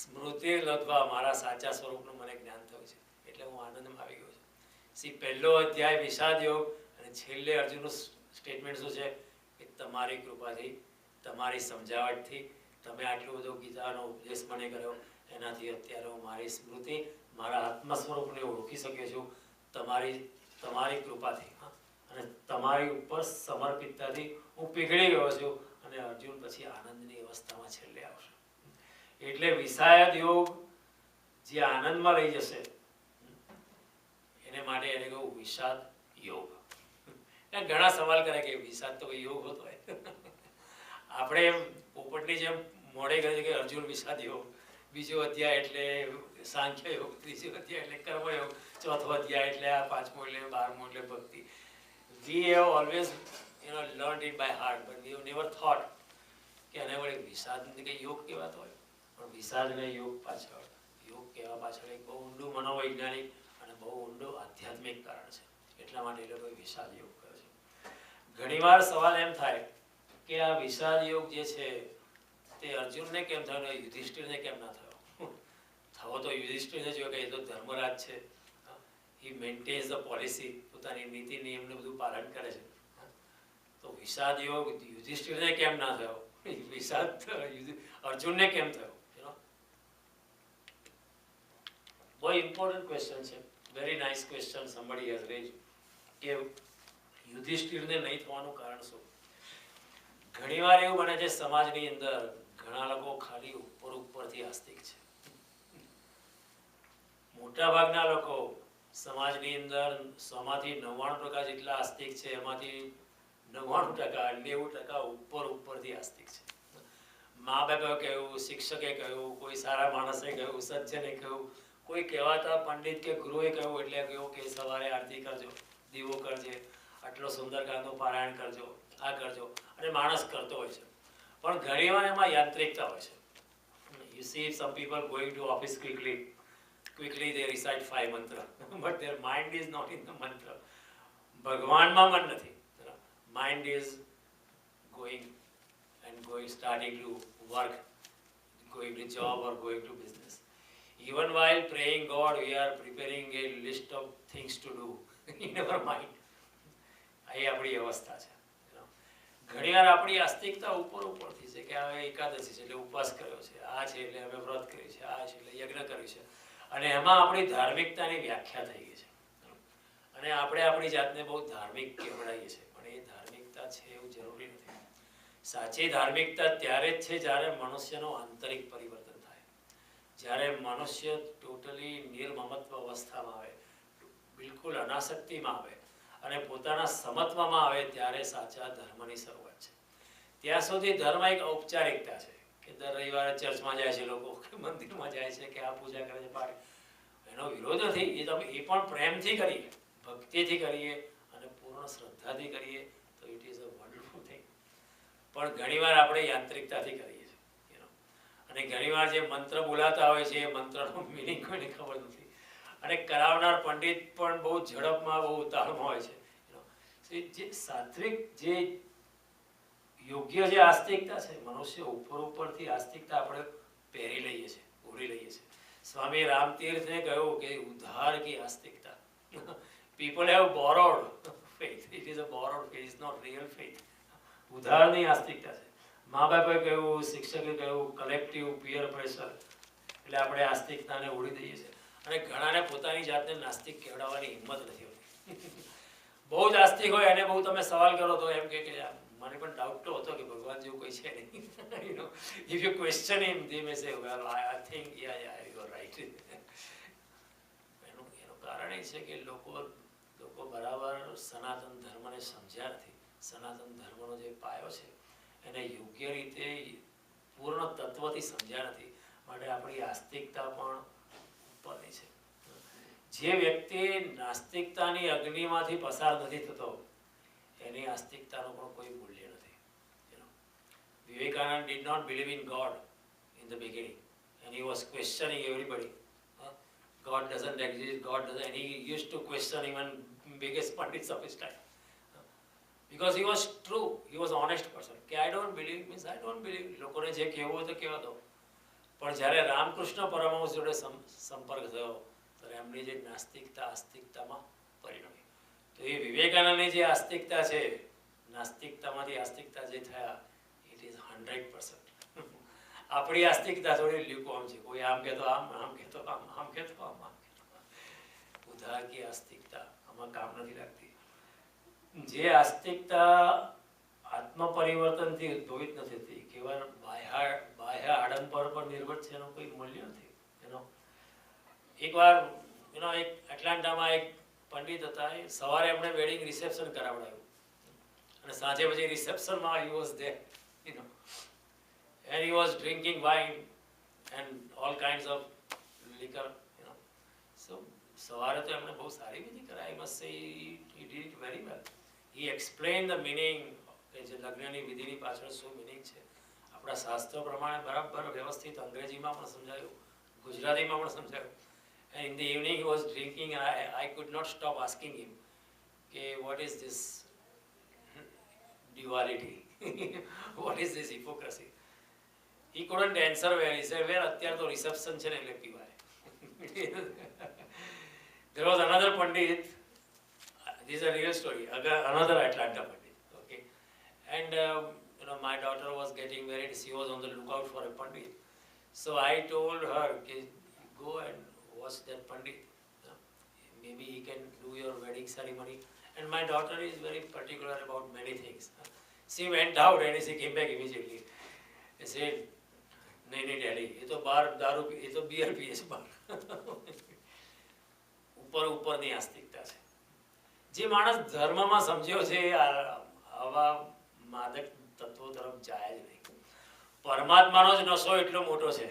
Speaker 1: સ્મૃતિ લબ્ધવા, મારા સાચા સ્વરૂપનું મને જ્ઞાન થયું છે, એટલે હું આનંદમાં આવી ગયો છું. પહેલો અધ્યાય વિષાદ યોગ, અને છેલ્લે અર્જુનનું સ્ટેટમેન્ટ શું છે કે તમારી કૃપાથી, તમારી સમજાવટથી તમે આટલું બધું ગીતાનો ઉપદેશ મને કર્યો, એનાથી અત્યારે હું મારી સ્મૃતિ, મારા આત્મ સ્વરૂપને ઓળખી શક્યો છું તમારી કૃપાથી, અને તમારી ઉપર સમર્પિતતાથી હું પીગળી ગયો છું. અને અર્જુન પછી આનંદની અવસ્થામાં છેલ્લે આવશે. એટલે વિષાદ યોગ જે આનંદમાં લઈ જશે, એને માટે એને કહું વિષાદ યોગ. ઘણા સવાલ કરે કે વિષાદ તો યોગ હોતો હોય. આપણે પોપટની જેમ મોડે કહે છે કે અર્જુન વિષાદ યોગ, બીજો અધ્યાય એટલે સાંખ્ય યોગ, ત્રીજો અધ્યાય એટલે કર્મયોગ, ચોથો અધ્યાય એટલે આ પાંચમો એટલે 12મો એટલે ભક્તિ. We have always learned it by heart, but we have never thought કે આને વળી વિષાદ કે યોગ કહેવાતો હોય. પણ વિષાદ ને યોગ કહેવા પાછળ એક બહુ ઊંડું મનોવૈજ્ઞાનિક અને બહુ ઊંડું આધ્યાત્મિક કારણ છે. એટલા માટે એ લોકોએ વિષાદ યોગ કર્યો છે. ઘણીવાર સવાલ એમ થાય કે આ વિષાદ યોગ જે છે તે અર્જુનને કેમ થયો ને યુધિષ્ઠિરને કેમ ના થયો? થવો તો યુધિષ્ઠિરને જો કે એ તો ધર્મરાજ છે, હી મેન્ટેન્સ ધ પોલિસી, પોતાની નીતિ નિયમનું બધું પાલન કરે છે. તો વિષાદ યોગ યુધિષ્ઠિરને કેમ ના થયો? વિષાદ અર્જુનને કેમ થયો? બહુ ઇમ્પોર્ટન્ટ ક્વેશ્ચન છે, very nice question somebody has raised કે યુધિષ્ઠિરને નહીં થવાનું કારણ શું? ઘણીવાર એવું બને છે સમાજની અંદર ઘણા લોકો ખાલી ઉપરથી આસ્તિક છે. મોટા ભાગના લોકો સમાજની અંદર 100માંથી 99% જેટલા આસ્તિક છે, એમાંથી 99% ઉપરથી આસ્તિક છે. મા બાપે કહ્યું, શિક્ષકે કહ્યું, કોઈ સારા માણસે કહ્યું, સજ્જને કહ્યું, કોઈ કહેવાતા પંડિત કે ગુરુએ કહ્યું એટલે કહ્યું કે સવારે આરતી કરજો, દીવો કરજે, આટલો સુંદરકાંડનું પારાયણ કરજો, આ કરજો, અને માણસ કરતો હોય છે. પણ ઘણીવાર એમાં યાંત્રિકતા હોય છે. You see some people going to office quickly they recite 5 mantra, but their mind is not in the mantra. ભગવાનમાં મન નથી. Mind is going, starting to work, going to job or going to business. Even while praying God, we are preparing a list of things to do in our mind. આ આપણી અવસ્થા છે. ઘણીવાર આપણી આસ્તિકતા ઉપરથી છે કે હવે એકાદશી છે એટલે ઉપવાસ કર્યો છે, આ છે એટલે હવે વ્રત કર્યું છે, આ છે એટલે યજ્ઞ કર્યું છે, અને એમાં આપણી ધાર્મિકતાની વ્યાખ્યા થઈ ગઈ છે. અને આપણે આપણી જાતને બહુ ધાર્મિક કહેવડાવીએ છીએ, પણ એ ધાર્મિકતા છે એવું જરૂરી નથી. સાચી ધાર્મિકતા ત્યારે જ છે જ્યારે મનુષ્યનું આંતરિક પરિવર્તન થાય, જ્યારે મનુષ્ય ટોટલી નિર્મમત્વ અવસ્થામાં આવે, બિલકુલ અનાસક્તિમાં આવે અને પોતાના સમત્વમાં આવે, ત્યારે સાચા ધર્મની શરૂઆત છે. ત્યાં સુધી ધર્મ એક ઔપચારિકતા છે કે દર રવિવારે ચર્ચમાં જાય છે લોકો, કે મંદિરમાં જાય છે, કે આ પૂજા કરે છે, પાઠ. એનો વિરોધ નથી, એ પણ પ્રેમથી કરીએ, ભક્તિથી કરીએ અને પૂર્ણ શ્રદ્ધાથી કરીએ તો it is a wonderful thing. પણ ઘણીવાર આપણે યાંત્રિકતાથી કરીએ છીએ, અને ઘણીવાર જે મંત્ર બોલાતા હોય છે એ મંત્રનો મિનિંગ કોઈને ખબર નથી, અને કરાવનાર પંડિત પણ બહુ ઝડપમાં, બહુ ઉતાવળમાં હોય છે. જે સાત્વિક, જે યોગ્ય જે આસ્તિકતા છે, મનુષ્ય ઉપરથી આસ્તિકતા આપણે પહેરી લઈએ છીએ, ઓઢી લઈએ છીએ. સ્વામી રામતીર્થે કહ્યું કે ઉધાર કી આસ્તિકતા. People have borrowed faith. It is a borrowed faith. It's not real faith. ઉધારની આસ્તિકતા છે. મા બાપે કહ્યું, શિક્ષકે કહ્યું, કલેક્ટિવ પિયર પ્રેશર, એટલે આપણે આસ્તિકતાને ઉડી દઈએ છીએ. અને ઘણાને પોતાની જાતને નાસ્તિક કહેવડાવવાની હિંમત નથી હોતી. બહુ જ આસ્તિક હોય એને બહુ તમે સવાલ કરો તો એમ કે મને પણ ડાઉટ તો હતો કે ભગવાન જેવું કોઈ છે નહીં. You know, if you question him, they may say, well, I think, yeah, you are right. એનું કારણ એ છે કે લોકો બરાબર સનાતન ધર્મને સમજ્યા નથી. સનાતન ધર્મનો જે પાયો છે એને યોગ્ય રીતે પૂર્ણ તત્વથી સમજ્યા નથી. માટે આપણી આસ્તિકતા પણ ઉપરની છે. જે વ્યક્તિ નાસ્તિકતાની અગ્નિમાંથી પસાર નથી થતો એની આસ્તિકતાનું પણ કોઈ મૂલ્ય નથી. Vivekananda did not believe in God in the beginning and he was questioning everybody. God doesn't exist, God doesn't, and he used to question even biggest pandits of his time. Because he was true, he was honest person. કે I don't believe means I don't believe. લોકોને જે કહેવું હોય તો કહેવા દો. પણ જ્યારે રામકૃષ્ણ પરમહંસ જોડે સંપર્ક થયો ત્યારે એમની જે નાસ્તિકતા આસ્તિકતામાં પરિણમી. તો એ વિવેકાનંદની જે આસ્તિકતા છે, નાસ્તિકતામાંથી આસ્તિકતા જે થયા, ઇટ ઇઝ 100%. આપણી આસ્તિકતા થોડી લ્યુકોમ છે. કોઈ આમ કહેતો આમ કહેતો આમ કહેતો આમ કહેતો. ઉધાર કી આસ્તિકતા આમાં કામ નથી લાગતી. જે આસ્તિકતા આત્મ પરિવર્તનથી ઉદ્ભવિત નથી થતી, કેવળ બાહ્ય આડંબર પર નિર્ભર છે, એનું કોઈ મૂલ્ય નથી. એકવાર એક એટલાન્ટામાં એક પંડિત હતા. સવારે એમણે વેડિંગ રિસેપ્શન કરાવડાવ્યું અને સાંજે પછી રિસેપ્શનમાં he was there, and he was drinking wine and all kinds of liquor, so સવારે તો એમણે બહુ સારી વિધિ કરાવી. I must say he did it very well. He explained the meaning કે જે લગ્નની વિધિની પાછળ શું મિનિંગ છે. આપણા શાસ્ત્રો પ્રમાણે બરાબર વ્યવસ્થિત અંગ્રેજીમાં પણ સમજાયું, ગુજરાતીમાં પણ સમજાયું. And in the evening he was drinking and I could not stop asking him okay, what is this duality? What is this hypocrisy? He couldn't answer well. He said, well, અત્યારે તો રિસેપ્શન છે ને એટલે પીવાય. There was another pandit, this is a real story, another Atlanta pandit, okay, and my daughter was getting married. She was on the lookout for a pandit, so I told her, okay, go and watch that pandit, maybe he can do your wedding ceremony. And my daughter is very particular about many things. She went out and she came back immediately. She said, नहीं daddy, ये तो बार दारू, ये तो beer पिए છે બાર. ઉપરની આસ્તિકતા છે. જે માણસ ધર્મમાં સમજ્યો છે આવા માદક તત્વો તરફ જાય જ નહીં. પરમાત્માનો જ નશો એટલો મોટો છે,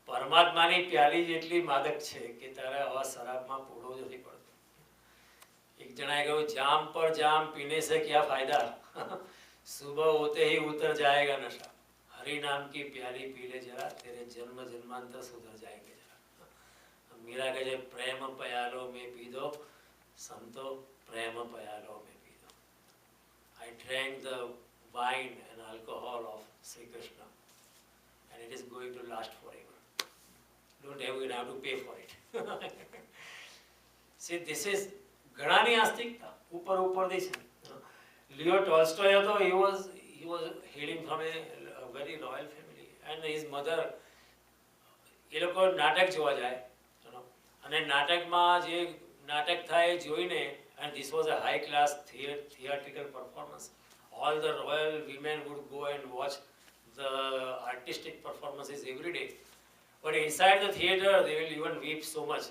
Speaker 1: પરમાત્માની પ્યાલી જેટલી માદક છે કે તારે આવા શરાબમાં પૂડો જ નથી પડતો. એક જણાએ કહ્યું, જામ પર જામ પીને से क्या फायदा, सुबह होते ही उतर जाएगा नशा, हरि नाम की प्याली पी ले जरा, तेरे जन्म जन्मांतर सुधर जाएंगे जरा. मीरा कहे, प्रेम पयालो में पी दो, संतो प्रेम पयालो में पी दो. I drank the wine and alcohol of Sri Krishna and it is going to last forever. Don't have to pay for it. See, this is ઘણાની આસ્તિકતા ઉપરથી છે. લિયો ટોલ્સ્ટોય હતો, he was hailing from a very royal family and his mother, એ લોકો નાટક જોવા જાય અને નાટકમાં જે નાટક થાય એ જોઈને, and this was a high class theatrical performance, all the royal women would go and watch the artistic performances every day, but inside the theater they will even weep so much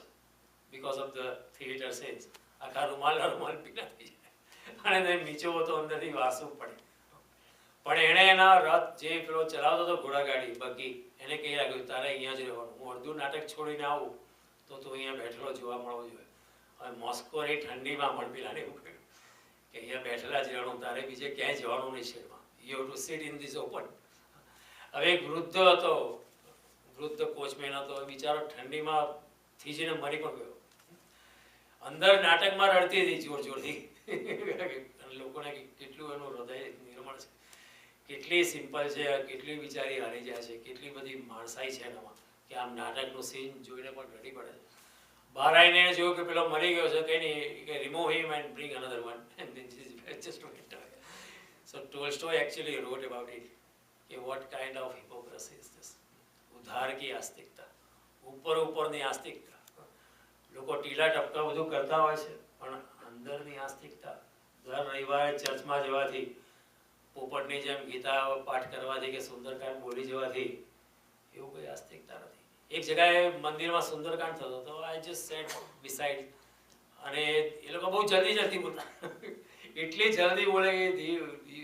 Speaker 1: because of the theater scenes. આખા રૂમાલ પીલા થઈ જાય અને નીચે તો અંદરથી વાસવું પડે. પણ એણે એના રથ જે પેલો ચલાવતો હતો ઘોડાગાડી બગી, એને કહી રાખ્યું, તારે અહીંયા જ રહેવાનું. હું અડધું નાટક છોડીને આવું તો તું અહીંયા બેઠેલો જોવા મળવો જોઈએ. હવે મોસ્કોની ઠંડીમાં પણ પેલાને એવું કહ્યું કે અહીંયા બેઠેલા જ રહેવાનું, તારે બીજે ક્યાંય જવાનું નહીં શેરમાં. You have to seat in this open. હવે એક વૃદ્ધ હતો, વૃદ્ધ કોચમેન હતો, બિચારો ઠંડીમાં થીજીને મરી પણ ગયો. અંદર નાટકમાં રડતી હતી જોરથી. લોકોને કેટલું એનું હૃદય નિર્મળ છે, કેટલી સિમ્પલ છે, કેટલી બિચારી હારી જાય છે, કેટલી બધી માણસાઈ છે એનામાં કે કે આમ નાટકનું સીન જોઈને પણ રડી પડે છે. બહાર આવીને એને જોયું કે પેલો મરી ગયો છે, કંઈ નહીં, કે remove him and bring another one and just went away. So Tolstoy actually wrote about it કે what kind of hypocrisy is this? ઉધાર કી આસ્તિકતા, ઉપરની આસ્તિકતા. લોકો ટીલા ટપકા બધું કરતા હોય છે, પણ અંદરની આસ્તિકતા, દર રવિવારે ચર્ચમાં જવાથી, પોપટની જેમ ગીતા પાઠ કરવાથી કે સુંદરકાંડ બોલી જવાથી એવું કોઈ આસ્તિકતા નથી. એક જગ્યાએ મંદિરમાં સુંદરકાંડ થતો હતો. આઈ જસ્ટ સેટ બિસાઇડ, અને એ લોકો બહુ જલ્દી બોલતા, એટલી જલ્દી બોલે કે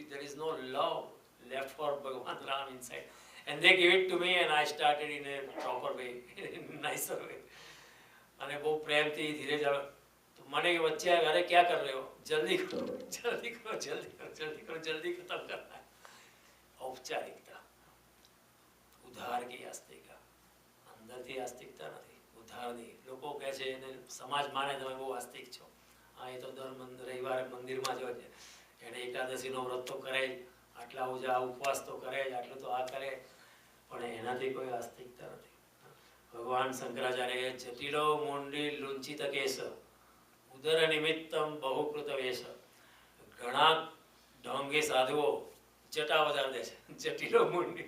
Speaker 1: there is no love left for Bhagwan Ram inside, and they gave it to me and I started in a proper way, in a nicer way. અને બહુ પ્રેમથી ધીરે ચાલો. તો મને વચ્ચે અરે ક્યાં કર રહ્યો, જલ્દી કરો, જલ્દી કરો, જલ્દી કરો, જલ્દી કરો, જલ્દી ખતમ કરના. ઔપચારિકતા, ઉધાર કી આસ્તિકા, અંદરથી આસ્તિકતા નથી, ઉધારની. લોકો કહે છે એને સમાજ માને તમે બહુ આસ્તિક છો. હા, એ તો દર રવિવારે મંદિરમાં જ હોય છે, એને એકાદશીનો વ્રત તો કરે જ, આટલા ઓજા ઉપવાસ તો કરે જ, આટલું તો આ કરે, પણ એનાથી કોઈ આસ્તિકતા નથી. ભગવાન શંકરાચાર્ય જટિલો મુંડી લુંચિત કેશ ઉદર નિમિત્તમ બહુકૃત વેશ. ઘણા ઢોંગી સાધુઓ જટા વધારે દે છે, જટિલો મુંડી,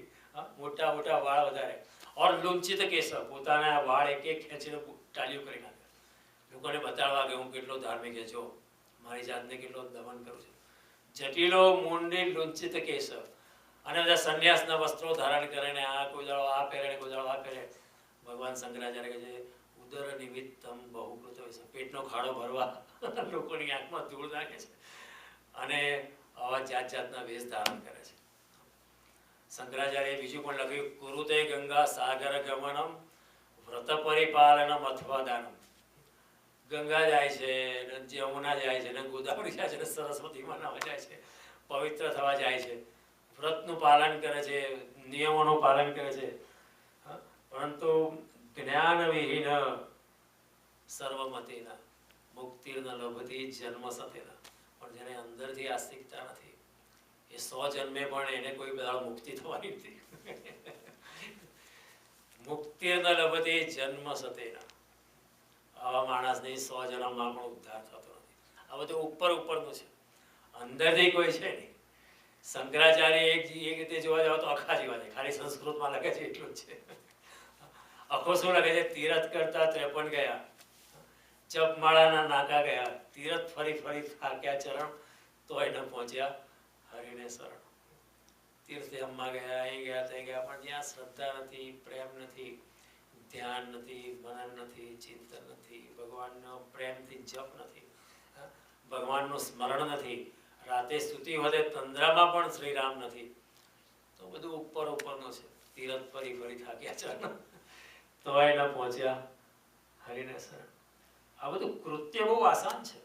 Speaker 1: મોટા મોટા વાળ વધારે, ઓર લુંચિત કેશ, પોતાના વાળ એક એક ખેંચીને ટાળીઓ કરી નાખે, લોકોને બતાડવા કે હું કેટલો ધાર્મિક છું, મારી જાતને કેટલો દમન કરું છું. જટિલો મુંડી લુંચિત કેશ, અને બધા સંન્યાસના વસ્ત્રો ધારણ કરીને આ કોઈ દાડો આ પહેરે, કોઈ દાડો આ પહેરે. ભગવાન શંકરાચાર્ય કહે છે ઉદર નિમિત્તમ બહુકૃત વેશ, પેટનો ખાડો ભરવા લોકોની આંખમાં ધૂળ નાખે છે, અને આવા જાત જાતના વેશ ધારણ કરે છે. શંકરાચાર્ય બીજું પણ લખ્યું, કુરુતે ગંગા સાગર ગમનમ વ્રત પરિપાલનમ અથવા દાનમ. ગંગા જાય છે, યમુના જાય છે, ગોદાવરી જાય છે, સરસ્વતીમાં નાવા જાય છે, પવિત્ર થવા જાય છે, વ્રતનું પાલન કરે છે, નિયમોનું પાલન કરે છે, પરંતુ જ્ઞાન વિહીન સર્વમતિના મુક્તિર્ન લભતી જન્મ સતેના. પણ જેને અંદરથી આસ્તિકતા નથી, એ 100 જન્મે પણ એને કોઈ બધા મુક્તિ થવાની નથી. મુક્તિર્ન લભતી જન્મ સતેના. આવા માણસની 100 જન્મમાં પણ ઉદ્ધાર થતો નથી. આ બધું ઉપરનું છે, અંદરથી કોઈ છે નહીં. શંકરાચાર્ય એક રીતે જોવા જાવ તો આખા જેવા છે, ખાલી સંસ્કૃતમાં લખે છે એટલું જ છે. આખો શું લખે છે, તીરથ કરતા 53 ગયા, જપમાળાના નાકા ગયા, તીરથ ફરી ફરી થાક્યા ચરણ, તોય ન પહોંચ્યા હરિને શરણ. તીર્થધામમાં ગયા, અહીં ગયા, ત્યાં ગયા, પણ જ્યાં શ્રદ્ધા નથી, પ્રેમ નથી, ધ્યાન નથી, મનન નથી, ચિંતન નથી, ભગવાનનો પ્રેમથી જપ નથી, ભગવાનનું સ્મરણ નથી, રાતે સૂતી વખતે તંદ્રામાં પણ શ્રીરામ નથી, તો બધું ઉપરનું છે. તીરથ ફરી ફરી થાક્યા ચરણ, તોય ન પહોંચ્યા હરિને શરણ. આ બધું કૃત્ય બહુ આસાન છે,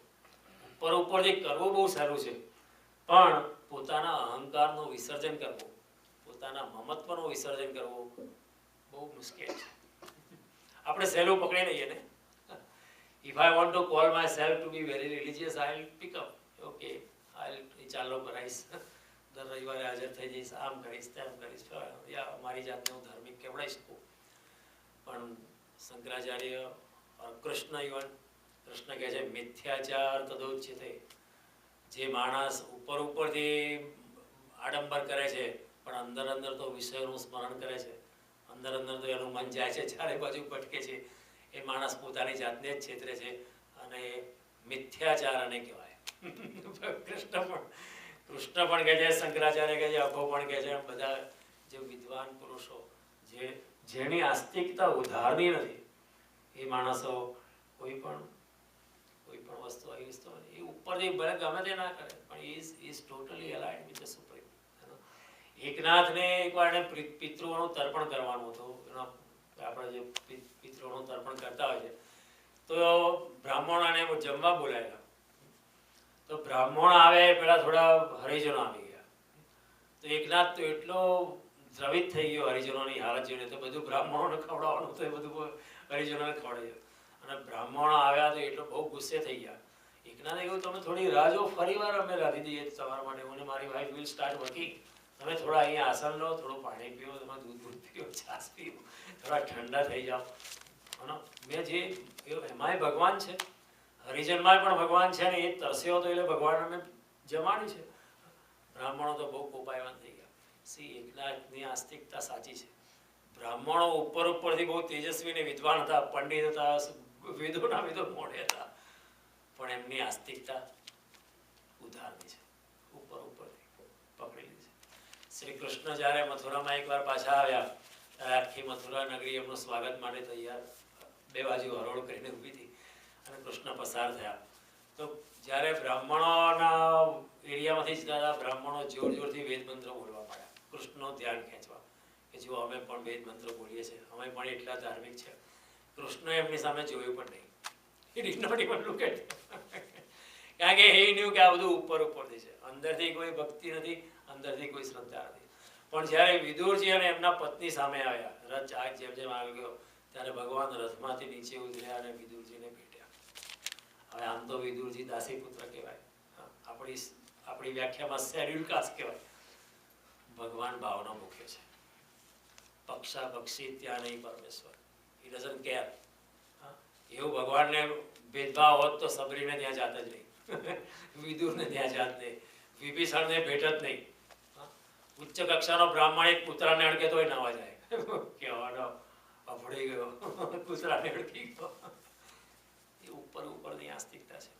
Speaker 1: ઉપરથી કરવું બહુ સારું છે, પણ પોતાના અહંકારનું વિસર્જન કરવું, પોતાના મમત્વનું વિસર્જન કરવું બહુ મુશ્કેલ છે. આપણે સહેલું પકડી લઈએ ને. If I want to call myself to be very religious, I'll pick up. Okay, ચાલો કરાઈશ, દર રવિવારે હાજર થઈ જઈશ, આમ કરીશ, તેમ કરીશ, મારી જાતને હું ધાર્મિક કહેવડાવી શકું. પણ શંકરાચાર્ય કૃષ્ણ ઇવન કૃષ્ણ કહે છે મિથ્યાચાર તદોચ્યતે. જે માણસ ઉપરથી આડંબર કરે છે પણ અંદર તો વિષયોનું સ્મરણ કરે છે, અંદર તો એનું મન જાય છે, ચારે બાજુ ભટકે છે, એ માણસ પોતાની જાતને જ છેતરે છે, અને મિથ્યાચાર અને કહેવાય. કૃષ્ણ પણ કહે છે, શંકરાચાર્ય કહે છે, અભો પણ કહે છે, બધા જે વિદ્વાન પુરુષો જેની આસ્તિકતા ઉધારની નથી, એ માણસો કોઈ પણ વસ્તુ આવી વસ્તુ એ ઉપરથી ભલે ગમે તે ના કરે, પણ is totally aligned with the supreme. એકનાથને એકવાર એને પિતૃઓનું તર્પણ કરવાનું હતું. આપણે જે પિતૃઓનું તર્પણ કરતા હોય છે, તો બ્રાહ્મણોને જમવા બોલાયેલા. તો બ્રાહ્મણ આવે પેલા થોડા હરિજનો આવી ગયા. તો એકનાથ તો એટલો દ્રવિત થઈ ગયો હરિજનોની હાલત જોઈને, તો બધું બ્રાહ્મણોને ખવડાવવાનું, તો એ બધું હરિજનોને ખવડાવ્યું. અને બ્રાહ્મણો આવ્યા તો એટલો બહુ ગુસ્સે થઈ ગયા. એકનાથે કહ્યું તમે થોડી રાહ જો, ફરી વાર અમે રાંધી દઈએ તમારા માટે, હું મારી વાઈફ વિલ સ્ટાર્ટ વર્કિંગ, તમે થોડા અહીંયા આસન લો, થોડું પાણી પીવો, તમે દૂધ પીવો, છાશ પીવો, થોડા ઠંડા થઈ જાઓ. મેં જે એમાંય ભગવાન છે, હરિજનમાં પણ ભગવાન છે ને, એ તરસ્યો તો એટલે ભગવાન અમે જમાડી છે. બ્રાહ્મણો તો બહુ કોપાયવાન થઈ ગયા. એકનાથની આસ્તિકતા સાચી છે. બ્રાહ્મણો ઉપરથી બહુ તેજસ્વી ને વિદ્વાન હતા, પંડિત હતા, વેદોના વેદો મોઢે હતા, પણ એમની આસ્તિકતા ઉધારની છે, ઉપરથી પકડેલી છે. શ્રી કૃષ્ણ જ્યારે મથુરામાં એકવાર પાછા આવ્યા ત્યારે આખી મથુરા નગરી એમનું સ્વાગત માટે તૈયાર, બે બાજુ હરોળ કરીને ઊભી હતી અને કૃષ્ણ પસાર થયા. તો જ્યારે બ્રાહ્મણોના એરિયામાંથી જતા હતા, બ્રાહ્મણો જોર જોરથી વેદ મંત્રો બોલવા માંડ્યા, કૃષ્ણનું ધ્યાન ખેંચવા કે જો અમે પણ વેદ મંત્રો બોલીએ છીએ, અમે પણ એટલા ધાર્મિક છે. કૃષ્ણ એમની સામે જોયું પણ નહીં. He did not even look at them. કારણ કે he knew કે આ બધું ઉપરથી છે, અંદરથી કોઈ ભક્તિ નથી, અંદરથી કોઈ શ્રદ્ધા નથી. પણ જ્યારે વિદુરજી અને એમના પત્ની સામે આવ્યા, રથ જેમ જેમ આવી ગયો ત્યારે ભગવાન રથમાંથી નીચે ઉતર્યા અને વિદુરજીને ભેટ્યા. હવે આમ તો વિદુરજી દાસી પુત્ર કહેવાય, આપણી વ્યાખ્યામાં શેડ્યુલ કાસ્ટ કહેવાય. ભગવાન ભાવનો મુખ્ય છે, પક્ષા પક્ષી ત્યાં નહીં પરમેશ્વર. He doesn't care. એવું ભગવાનને ભેદભાવ હોત તો સબરીને ત્યાં જાત જ નહીં, વિદુરને ત્યાં જાત નહીં, વિભીષણને ભેટ જ નહીં. ઉચ્ચ કક્ષાનો બ્રાહ્મણ એક કૂતરાને અડકે તોય નાવા જાય, કહેવાનો અફડી ગયો, કૂતરાને અડકી ગયો. એ ઉપરની આસ્તિકતા છે,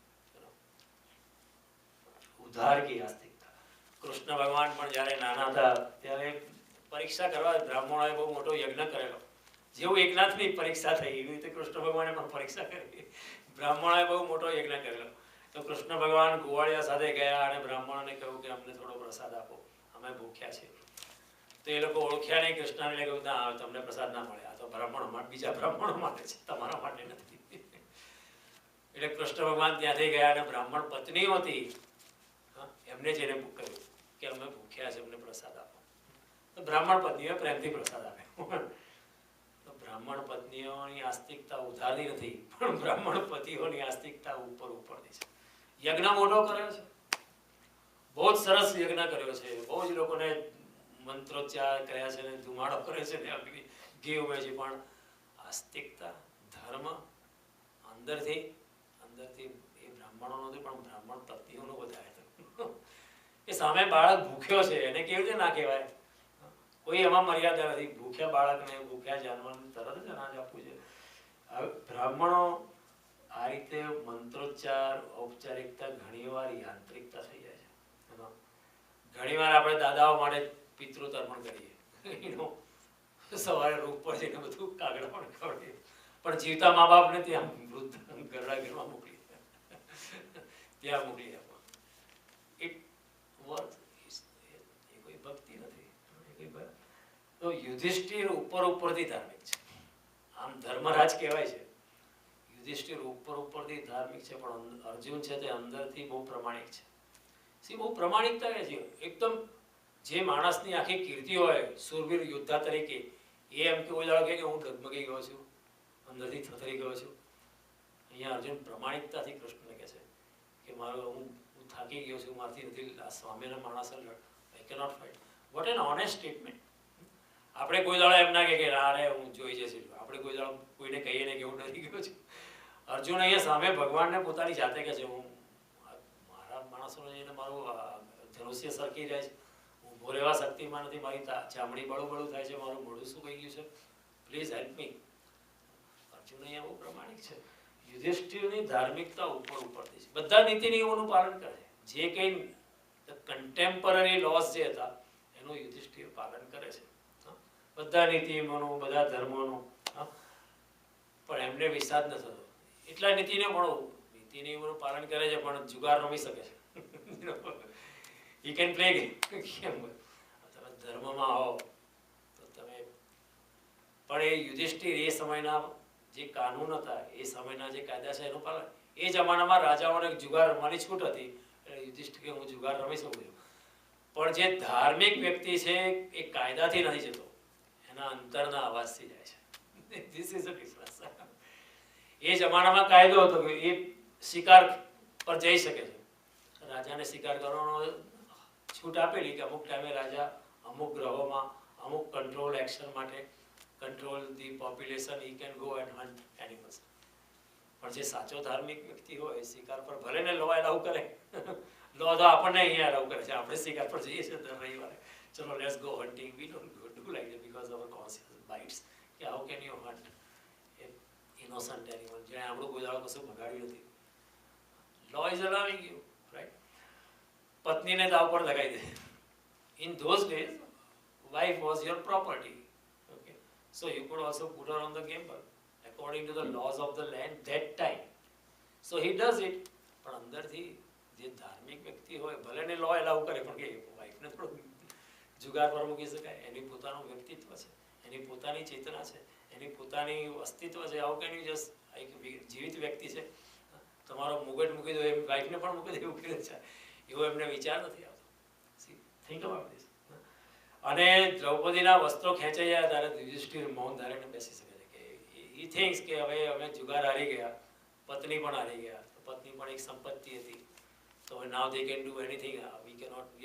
Speaker 1: ઉધાર કી આસ્તિકતા. કૃષ્ણ ભગવાન પણ જ્યારે નાના હતા ત્યારે પરીક્ષા કરવા બ્રાહ્મણોએ બહુ મોટો યજ્ઞ કરેલો. જેવું એકનાથની પરીક્ષા થઈ એવી રીતે કૃષ્ણ ભગવાને પણ પરીક્ષા કરી. બ્રાહ્મણોએ બહુ મોટો યજ્ઞ કરેલો. તો કૃષ્ણ ભગવાન ગોવાળિયા સાથે ગયા અને બ્રાહ્મણોને કહ્યું કે અમને થોડો પ્રસાદ આપો, અમે ભૂખ્યા છીએ. તો એ લોકો ઓળખ્યા નહીં કૃષ્ણને, કહ્યું ના તમને પ્રસાદ ના મળે, આ તો બ્રાહ્મણો માટે, બીજા બ્રાહ્મણો માટે છે, તમારા માટે નથી. એટલે કૃષ્ણ ભગવાન ત્યાંથી ગયા અને બ્રાહ્મણ પત્નીઓ હતી એમને જઈને કહ્યું કે અમે ભૂખ્યા છે, અમને પ્રસાદ આપો. તો બ્રાહ્મણ પત્નીઓ પ્રેમથી પ્રસાદ આપ્યો. બ્રાહ્મણ પત્નીઓની આસ્તિકતા ઉધારની નથી, પણ બ્રાહ્મણ પતિઓની આસ્તિકતા ઉપરથી છે. યજ્ઞ મોટો કર્યો છે, બહુ જ સરસ યજ્ઞ કર્યો છે, બહુ જ લોકોને મંત્રોચ્ચાર કર્યા છે, ધુમાડો કરે છે, ઘી ઉમે છે, પણ આસ્તિકતા ધર્મ અંદરથી એ બ્રાહ્મણો નથી, પણ બ્રાહ્મણ પત્નીઓનું વધારે હતું. એ સામે બાળક ભૂખ્યો છે એને કેવી રીતે ના કહેવાય? કોઈ એમાં મર્યાદા નથી. ભૂખ્યા બાળકને, ભૂખ્યા જાનવરને તરત જ અનાજ આપવું છે. હવે બ્રાહ્મણો આ રીતે મંત્રોચ્ચાર, ઔપચારિકતા ઘણીવાર યાંત્રિકતા થઈ જાય છે. ઘણીવાર આપણે દાદાઓ માટે પિતૃ તર્પણ કરીએ, સવારે રૂપ પર જઈને બધું કાગળ પણ ખવડીએ, પણ જીવતા મા બાપને ત્યાં વૃદ્ધ ઘરડા ઘરમાં મોકલી ત્યાં મોકલી આપો. ઇટ વર્થ, એ કોઈ ભક્તિ નથી. તો યુધિષ્ઠિર ઉપરથી ધાર્મિક છે, આમ ધર્મરાજ કહેવાય છે. યુધિષ્ઠિર ઉપરથી ધાર્મિક છે, પણ અર્જુન છે તે અંદરથી બહુ પ્રમાણિક છે. બહુ પ્રમાણિકતા છે એકદમ. જે માણસની આખી કીર્તિ હોય શૂરવીર યોદ્ધા તરીકે, એ એમ કે કોઈ દાડો કે હું ડગમગી ગયો છું, અંદરથી થથરી ગયો છું. અહીંયા અર્જુન પ્રમાણિકતાથી કૃષ્ણને કહે છે કે હું થાકી ગયો છું, મારાથી નથી, આ સ્વામીના માણસ I cannot fight. What an honest statement. આપણે કોઈ દાડો એમ ના કે અરે હું જોઈ જઈશ, આપણે કોઈ દાડો કોઈને કહીએ ને કે હું ડરી ગયો છું. અર્જુન અહીંયા સામે ભગવાનને પોતાની જાતે કહે છે, હું મારા માણસોને જઈને મારું ધનુષ્ય સરકી જાય છે, ઊભો રહેવા શક્તિમાં નથી, મારી ચામડી બળું થાય છે, મારું મોઢું શું કહી ગયું છે, પ્લીઝ હેલ્પ મી. અર્જુન અહીંયા બહુ પ્રમાણિક છે. યુધિષ્ઠિરની ધાર્મિકતા ઉપરથી છે, બધા નીતિ નિયમોનું પાલન કરે છે. જે કંઈ કન્ટેમ્પરરી લોસ જે હતા એનું યુધિષ્ઠિર પાલન કરે છે, બધા નીતિ નિયમોનું, બધા ધર્મોનું. પણ એમને વિષાદ ન થતો. એટલા નીતિ નિયમોનું પાલન કરે છે, પણ જુગાર રમી શકે છે. He can play game. તમે ધર્મમાં આવો તો તમે, પણ એ યુધિષ્ઠિર એ સમયના જે કાનૂન હતા, એ સમયના જે કાયદા છે એનું પાલન. એ જમાનામાં રાજાઓને જુગાર રમવાની છૂટ હતી, એટલે યુધિષ્ઠિર કે હું જુગાર રમી શકું છું. પણ જે ધાર્મિક વ્યક્તિ છે એ કાયદાથી નથી જતો, એના અંતરના અવાજથી જાય છે. This is a difference. એ જમાનામાં કાયદો હતો કે એ શિકાર પર જઈ શકે છે. રાજાને શિકાર કરવાનો છૂટ આપેલી કે અમુક ટાઈમે રાજા અમુક ગ્રહોમાં અમુક કંટ્રોલ એક્શન માટે control the population he can go and hunt animals. પણ જે સાચો ધાર્મિક વ્યક્તિ હોય શિકાર પર ભલે ને લો એલાઉ કરે, લો તો આપણને અહીંયા એલાઉ કરે છે, આપણે શિકાર પર જઈએ છીએ દર રવિવારે, ચલો let's go hunting, we don't do like that because our conscious bites કે how can you hunt a innocent animal જેણે આપણું ગુજારો કશું બગાડ્યું નથી. Law is allowing you, right. પત્નીને દાવ પર લગાવી દે. In those days, wife was your property. Okay, so you could also put her on the gamble according to the laws of the land that time. So he does it. પણ અંદરથી જે ધાર્મિક વ્યક્તિ હોય ભલે ને લો એલાઉ કરે પણ કે વાઈફને થોડું જુગાર પર મૂકી શકાય. એની પોતાનું વ્યક્તિત્વ છે, એની પોતાની ચેતના છે, એની પોતાની અસ્તિત્વ છે. આવું કે જસ્ટ એક જીવિત વ્યક્તિ છે, તમારો મુગટ મૂકી દો એમ વાઈફને પણ મૂકી દે એવું કે છે, એવો એમને વિચાર નથી આવતો. Think about this. અને દ્રૌપદીના વસ્ત્રો ખેંચાઈ ગયા ત્યારે યુધિષ્ઠિર મૌન ધારીને બેસી શકે છે કે he thinks કે હવે અમે જુગાર હારી ગયા, પત્ની પણ હારી ગયા, તો પત્ની પણ એક સંપત્તિ હતી, તો now they can do anything, we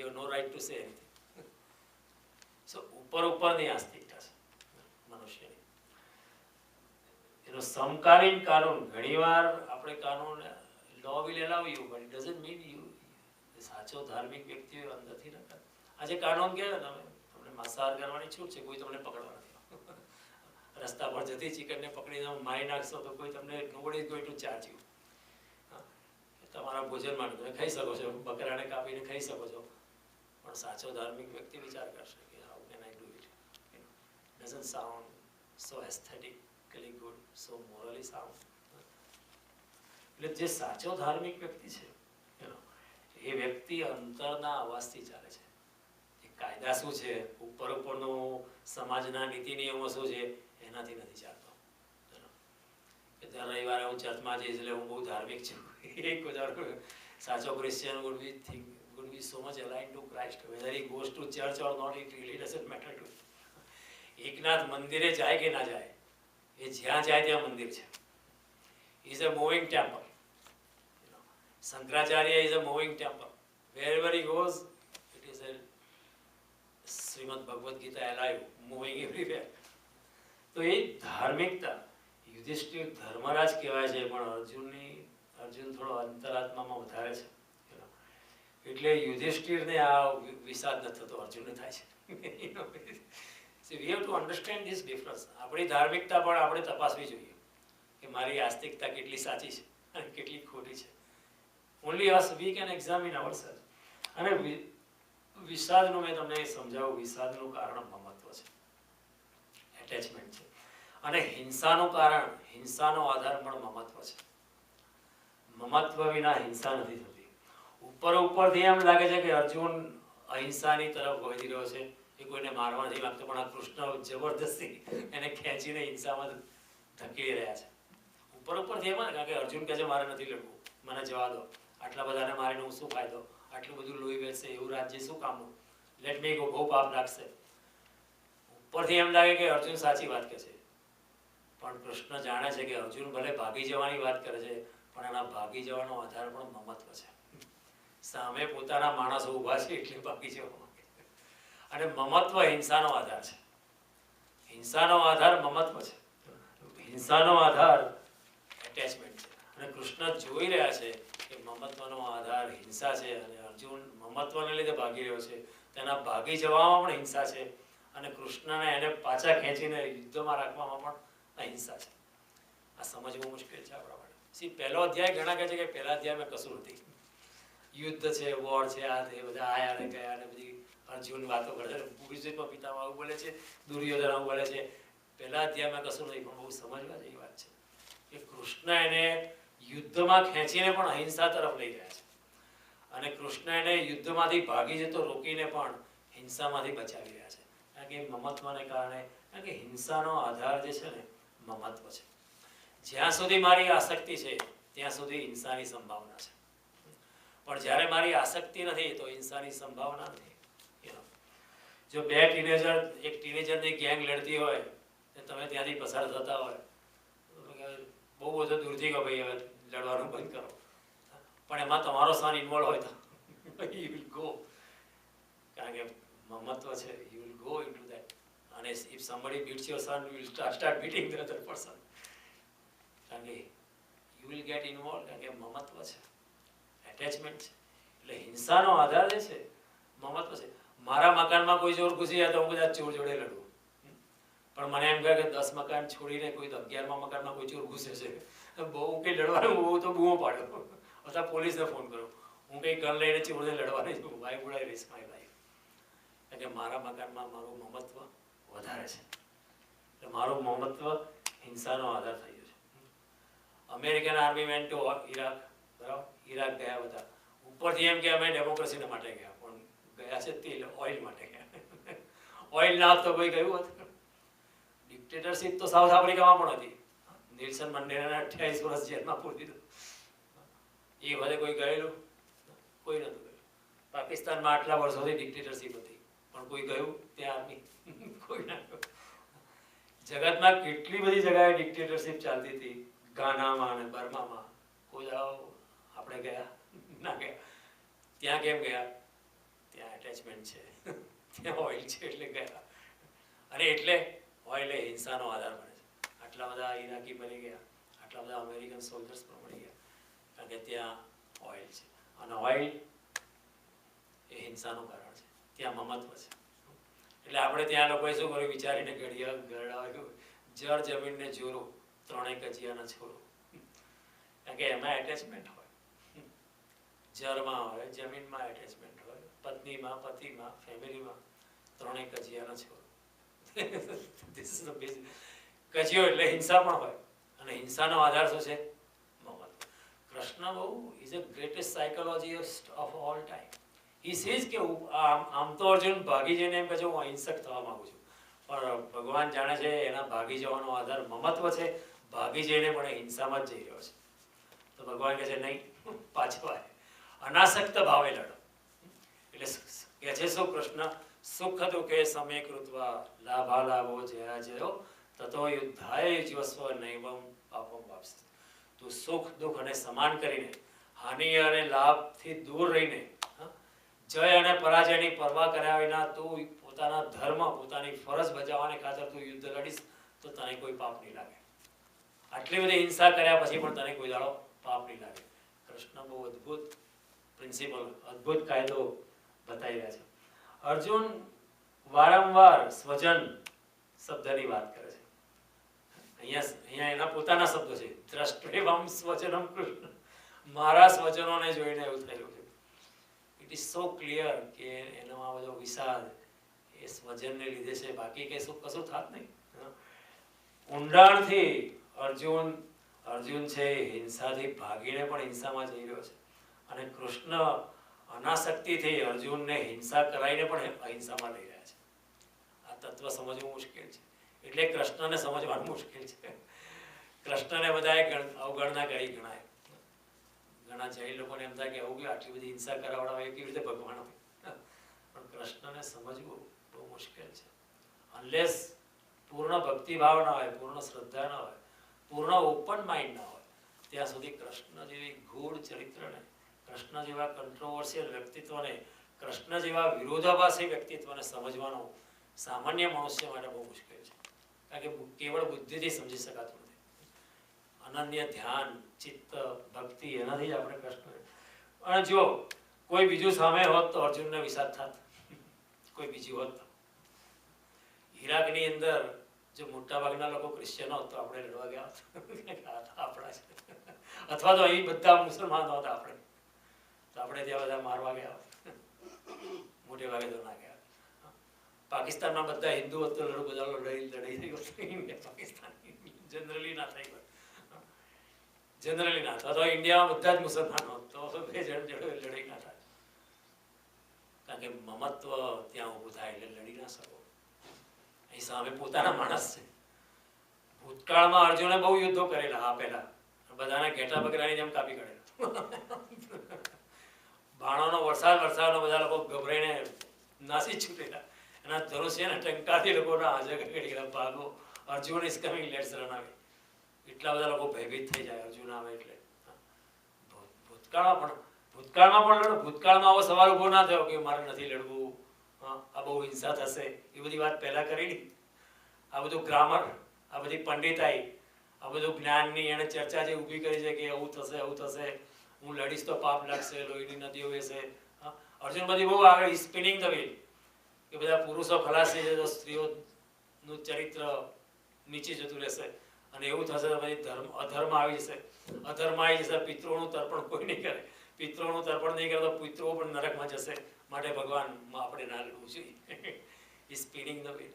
Speaker 1: have no right to say anything. So ઉપરની આસ્તિકતા છે મનુષ્યની. એનો સમકાલીન કાનૂન ઘણીવાર આપણે કાનૂન law will allow you but it doesn't mean you સાચો ધાર્મિક વ્યક્તિ અંદરથી ન કરે. આજે કાનૂન કહેવાય તમે તમને માંસાહાર કરવાની છૂટ છે, કોઈ તમને પકડવા નથી. રસ્તા પર જતી ચિકનને પકડીને મારી નાખશો તો કોઈ તમને nobody is going to charge you. તમારા ભોજન માટે તમે ખાઈ શકો છો, બકરાને કાપીને ખાઈ શકો છો, પણ સાચો ધાર્મિક વ્યક્તિ વિચાર કરશે કે how can I do it? Doesn't sound so aesthetically good, so morally sound. એટલે જે સાચો ધાર્મિક વ્યક્તિ છે એ વ્યક્તિ અંતરના અવાજથી ચાલે છે. કાયદા શું છે, ઉપરનું સમાજના નીતિ નિયમો શું છે, એનાથી નથી ચાલતો. દર રવિવારે હું ચર્ચમાં જઈશ એટલે હું બહુ ધાર્મિક છું. એક સાચો Christian would be so much aligned to Christ whether he goes to church or not, it really doesn't matter to him. Eknath મંદિરે જાય કે ના જાય, એ જ્યાં જાય ત્યાં મંદિર છે. He is a moving temple. Shankaracharya is a moving temple. Wherever he goes, it is a Srimad Bhagavad Gita alive, moving everywhere. તો એ ધાર્મિકતા યુધિષ્ઠિર ધર્મરાજ કહેવાય છે, પણ અર્જુન થોડો અંતરાત્મામાં વધારે છે. એટલે યુધિષ્ઠિરને આ વિષાદ ન થતો, અર્જુનને થાય છે. So we have to understand this difference. આપણી ધાર્મિકતા પણ આપણે તપાસવી જોઈએ કે મારી આસ્તિકતા કેટલી સાચી છે અને કેટલી ખોટી છે. Only us we can examine ourselves. અને વિષાદનું મેં તમને સમજાવું, વિષાદનું કારણ મમત્વ છે, એટેચમેન્ટ છે. અને હિંસાનું કારણ, હિંસાનો આધાર પણ મમત્વ છે. મમત્વ વિના હિંસા નથી થતી. ઉપરથી એમ લાગે છે કે અર્જુન અહિંસાની તરફ વધી રહ્યો છે, એ કોઈને મારવા નથી માંગતો, પણ આ કૃષ્ણ જબરદસ્તી એને ખેંચીને હિંસામાં ધકેલી રહ્યા છે. ઉપરથી એમ કારણ કે અર્જુન કહે છે મારે નથી લડવું, મને જવા દો, આટલા બધાને મારીને હું શું ફાયદો, આટલું બધું લોહી વહેશે, એવું રાજ્ય શું કામનું, લેટ મી ગો, બહુ પાપ લાગશે. ઉપરથી એમ લાગે કે અર્જુન સાચી વાત કહે છે, પણ કૃષ્ણ જાણે છે કે અર્જુન ભલે ભાગી જવાની વાત કરે છે, પણ એના ભાગી જવાનો આધાર પણ મમત્વ છે. સામે પોતાના માણસો ઊભા છે એટલે ભાગી જવા માંગે છે. અને મમત્વ હિંસાનો આધાર છે. હિંસાનો આધાર મમત્વ છે, હિંસાનો આધાર એટેચમેન્ટ છે. અને કૃષ્ણ જોઈ રહ્યા છે કે મમત્વનો આધાર હિંસા છે, અને અર્જુન મમત્વને લીધે ભાગી રહ્યો છે, તેના ભાગી જવામાં પણ હિંસા છે, અને કૃષ્ણને એને પાછા ખેંચીને યુદ્ધમાં રાખવામાં પણ અહિંસા છે. આ સમજવું મુશ્કેલ છે આપણા માટે. પહેલો અધ્યાય ઘણા કહે છે કે પહેલા અધ્યાયમાં કશું નથી, યુદ્ધ છે, વોર છે, આ તે બધા આયા ને ગયા ને બધી અર્જુન વાતો કરે છે, ભીષ્મ પિતામહ આવું બોલે છે, દુર્યોધન આવું બોલે છે. પહેલા અધ્યાયમાં કશું નથી, પણ બહુ સમજવા જેવી વાત છે કે કૃષ્ણ એને યુદ્ધમાં ખેંચીને પણ અહિંસા તરફ લઈ રહ્યા છે, અને કૃષ્ણ એને યુદ્ધમાંથી ભાગી જતો રોકીને પણ હિંસામાંથી બચાવી રહ્યા છે. કારણ કે મમત્વને કારણે, કારણ કે હિંસાનો આધાર જે છે ને મમત્વ છે. જ્યાં સુધી મારી આસક્તિ છે ત્યાં સુધી હિંસાની સંભાવના છે, પણ જ્યારે મારી આસક્તિ નથી તો હિંસાની સંભાવના નથી. જો બે ટીનેજર, એક ટીનેજરની ગેંગ લડતી હોય, તમે ત્યાંથી પસાર થતા હોય, બહુ બધો દૂરથી કહો ભાઈ હવે લડવાનું બંધ કરો, પણ એમાં તમારો સન ઇન્વોલ્વ હોય તો યુ વિલ ગો. કારણ કે મમત્વ છે, you will go into that. And if somebody beats your son, you will start beating the other person. કારણ કે you will get involved, કારણ કે મમત્વ છે, attachment છે. એટલે હિંસાનો આધાર જે છે મમત્વ છે. મારા મકાનમાં કોઈ ચોર ઘૂસી જાય તો હું કદાચ ચોર જોડે લડું, પણ મને એમ કહે કે 10 મકાન છોડીને કોઈ 11મા મકાનમાં કોઈ ચોર ઘૂસે છે, બહુ કંઈ લડવાનું, હું તો બૂમો પાડ્યો અથવા પોલીસને ફોન કરું. હું કંઈ ગન લઈને ચોરને લડવાની છું. Why would I risk my life? કારણ કે મારા મકાનમાં મારું મમત્વ વધારે છે. એટલે મારું મમત્વ હિંસાનો આધાર થઈ ગયો છે. American army went to Iraq, બરાબર? ઇરાક ગયા બધા. ઉપરથી એમ કે અમે ડેમોક્રેસીને માટે ગયા, પણ ગયા છે તેલ ઓઇલ માટે ગયા. ઓઇલ ના તો કોઈ ગયું હોત. ડિક્ટેટરશીપ તો સાઉથ આફ્રિકામાં પણ હતી. નેલ્સન મંડેલાને 28 વર્ષ જેલમાં પૂરી દીધું. એ વખતે કોઈ ગયેલું? કોઈ નહોતું ગયું. પાકિસ્તાનમાં આટલા વર્ષોથી ડિક્ટેટરશીપ હતી, પણ કોઈ ગયું ત્યાં આર્મી? કોઈ ના ગયું. જગતમાં કેટલી બધી જગ્યાએ ડિક્ટેટરશીપ ચાલતી હતી, ગાનામાં અને બર્મામાં. કોઈ આપણે ગયા? ના ગયા. ત્યાં કેમ ગયા? ત્યાં એટેચમેન્ટ છે, ત્યાં ઓઇલ છે એટલે ગયા. અને એટલે ઓઇલ એ હિંસાનો આધાર બને છે. આટલા બધા ઈરાકી બની ગયા, આટલા બધા અમેરિકન સોલ્જર્સ પણ મળી ગયા, કારણ કે ત્યાં ઓઇલ છે. અને ઓઇલ એ હિંસાનું કારણ છે, ત્યાં મમત્વ છે. એટલે આપણે ત્યાં લોકોએ શું કર્યું વિચારીને ગળાવ્યું, જળ જમીનને જોરો, ત્રણેય કજિયાના છોરો. કારણ કે એમાં એટેચમેન્ટ હોય, જળમાં હોય, જમીનમાં એટેચમેન્ટ હોય, પત્નીમાં, પતિમાં, ફેમિલીમાં, ત્રણેય કજિયાના છોરો. કજિયો એટલે હિંસા પણ હોય, અને હિંસાનો આધાર શું છે? મમત્વ. કૃષ્ણ બહુ is a greatest psychologist of all time. E says કે આમ તો અર્જુન ભાગી જઈને એમ કહે છે હું અહિંસક થવા માંગુ છું, પણ ભગવાન જાણે છે એના ભાગી જવાનો આધાર મમત્વ છે. ભાગી જઈને પણ એ હિંસામાં જ જઈ રહ્યો છે. તો ભગવાન કહે છે નહીં, પાછો આવે, અનાસક્ત ભાવે લડો. એટલે કહે છે શું કૃષ્ણ? સુખ દુઃખે સમે કૃત્વા લાભાલાભો જયા જયો તતો યુદ્ધાય યુજ્યસ્વ નૈવમ પાપમ વાપસી. તું સુખ દુઃખ અને સમાન કરીને, હાનિ અને લાભથી દૂર રહીને, જય અને પરાજયની પરવા કર્યા વિના તું પોતાના ધર્મ, પોતાની ફરજ બજાવવાને ખાતર તું યુદ્ધ લડીશ તો તને કોઈ પાપ નહીં લાગે. આટલી બધી હિંસા કર્યા પછી પણ તને કોઈ દાડો પાપ નહીં લાગે. કૃષ્ણ બહુ અદ્ભુત પ્રિન્સિપલ, અદ્ભુત કાયદો બતાવી રહ્યા છે. અર્જુન વારંવાર સ્વજન શબ્દની વાત કરે છે. અહીંયા એના પોતાના શબ્દો છે, દ્રષ્ટેવમ સ્વજનમ કૃષ્ણ. મારા સ્વજનોને જોઈને એવું થયેલું છે. ઇટ ઇઝ સો ક્લિયર કે એનો આ બધો વિષાદ એ સ્વજનને લીધે છે, બાકી કશું થાત નહીં. ઊંડાણથી અર્જુન છે હિંસાથી ભાગીને પણ હિંસામાં જઈ રહ્યો છે, અને કૃષ્ણ અનાસક્તિથી અર્જુનને હિંસા કરાવીને પણ અહિંસામાં લઈ રહ્યા છે. આ તત્વ સમજવું મુશ્કેલ છે, એટલે કૃષ્ણને સમજવાનું મુશ્કેલ છે. કૃષ્ણને બધાએ અવગણના કરી ગણાય. ઘણા જૈન લોકોને એમ થાય કે આવું આટલી બધી હિંસા કરાવડાવે કેવી રીતે ભગવાન હોય, પણ કૃષ્ણને સમજવું બહુ મુશ્કેલ છે. અનલેસ પૂર્ણ ભક્તિભાવ ના હોય, પૂર્ણ શ્રદ્ધા ના હોય, પૂર્ણ ઓપન માઇન્ડ ના હોય, ત્યાં સુધી કૃષ્ણ જેવી ગૂઢ ચરિત્રને, કૃષ્ણ જેવા કંટ્રોવર્સિયલ વ્યક્તિત્વને, કૃષ્ણ જેવા વિરોધાભાસી વ્યક્તિત્વને સમજવાનો સામાન્ય મનુષ્ય માટે બહુ મુશ્કેલ છે. કારણ કે કેવળ બુદ્ધિથી સમજી શકાતું નથી. અનન્ય ધ્યાન, ચિત્ત, ભક્તિ, એનાથી જ આપણે કૃષ્ણ. અને જો કોઈ બીજું સામે હોત તો અર્જુનને વિષાદ થાત. કોઈ બીજું હોત તો ઈરાકની અંદર જો મોટા ભાગના લોકો ક્રિશ્ચિયનો હોત તો આપણે લડવા ગયા આપણા છે, અથવા તો અહીં બધા મુસલમાનો હતા આપણે તો આપણે ત્યાં બધા મારવા ગયા હોત. મોટે ભાગે તો ના ગયા. પાકિસ્તાનમાં બધા હિન્દુ હોત તો બધા લડાઈ થઈ હોત. ઇન્ડિયા પાકિસ્તાન જનરલી ના થઈ હોત, જનરલી ના. અથવા તો ઇન્ડિયામાં બધા જ મુસલમાનો હોત તો બે જણ જોડે લડાઈ ના થાય. કારણ કે મમત્વ ત્યાં ઊભું થાય એટલે લડી ના શકો. અહીં સામે પોતાના માણસ છે. ભૂતકાળમાં અર્જુને બહુ યુદ્ધો કરેલા, આ પહેલા બધાને ઘેટા બકરાની જેમ કાપી કાઢેલા. બાણોનો વરસાદ બધા લોકો ગભરાઈને નાસી છૂટેલા. એના ધનુષ્યના ટંકાથી લોકોના હાજર ગયેલા ભાગો. Arjun is coming, let's run અવે. એટલા બધા લોકો ભયભીત થઈ જાય અર્જુન આવે એટલે. ભૂતકાળમાં પણ લડો. ભૂતકાળમાં આવો સવાલ ઉભો ના થયો કે મારે નથી લડવું, આ બહુ હિંસા થશે એ બધી વાત પહેલા કરી. આ બધું ગ્રામર, આ બધી પંડિતાઈ, આ બધું જ્ઞાનની એને ચર્ચા જે ઊભી કરી છે કે આવું થશે, હું લડીશ તો પાપ લાગશે, લોહીની નદીઓ વહેશે. અર્જુન બધી બહુ આગળ સ્પિનિંગ ધ વ્હીલ કે બધા પુરુષો ખલાસ થઈ જશે તો સ્ત્રીઓનું ચરિત્ર નીચે જતું રહેશે અને એવું થશે તો પછી અધર્મ આવી જશે. અધર્મ આવી જશે, પિતૃઓનું તર્પણ કોઈ નહીં કરે, પિતૃઓનું તર્પણ નહીં કરે તો પિતૃઓ પણ નરકમાં જશે. માટે ભગવાનમાં આપણે ના લેવું જોઈએ. Spinning the wheel.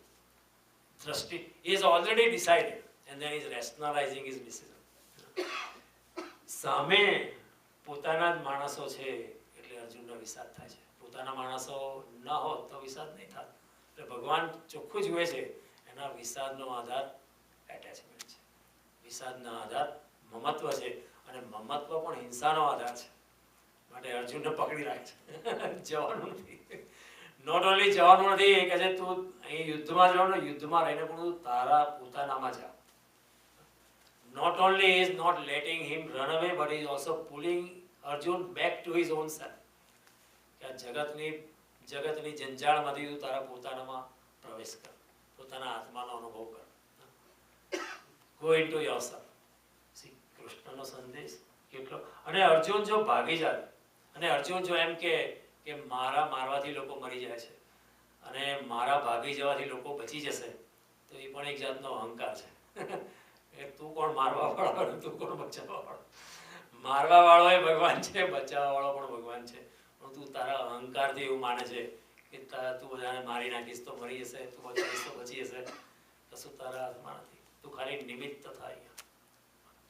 Speaker 1: દ્રષ્ટિ is already decided and then is rationalizing his decision. સામે પોતાના જ માણસો છે એટલે અર્જુનનો વિષાદ થાય છે. પોતાના માણસો ન હોત તો વિષાદ નહીં થાય. એટલે ભગવાન ચોખ્ખું જુએ છે એના વિષાદનો આધાર એટેચમેન્ટ છે, વિષાદનો આધાર મમત્વ છે અને મમત્વ પણ હિંસાનો આધાર છે. માટે અર્જુનને પકડી રાખે છે, જવાનું નથી. નોટ ઓનલી જવાનું નથી, એ કહે છે તું અહીં યુદ્ધમાં જવાનું, યુદ્ધમાં રહીને પણ તું તારા પોતાનામાં જા. Not only is not letting him run away, but he is also pulling Arjun back to his own self. કે જગતની જંજાળમાંથી તું તારા પોતાનામાં પ્રવેશ કર, પોતાના આત્માનો અનુભવ કર. Go into yourself. See, કૃષ્ણનો સંદેશ કેટલો. અને અર્જુન જો ભાગી જાય અને અર્જુન જો એમ કે મારા મારવાથી લોકો મરી જાય છે અને મારા ભાગી જવાથી લોકો બચી જશે, તો એ પણ એક જાતનો અહંકાર છે. તું કોણ મારવા વાળો, તું કોણ બચાવવા વાળો? મારવા વાળો એ ભગવાન છે, બચાવવા વાળો પણ ભગવાન છે. પણ તું તારા અહંકારથી એવું માને છે કે તું બધાને મારી નાખીશ તો મરી જશે, તું બચાવીશ તો બચી જશે. કશું તારા હાથમાં નથી. તું ખાલી નિમિત્ત થાય,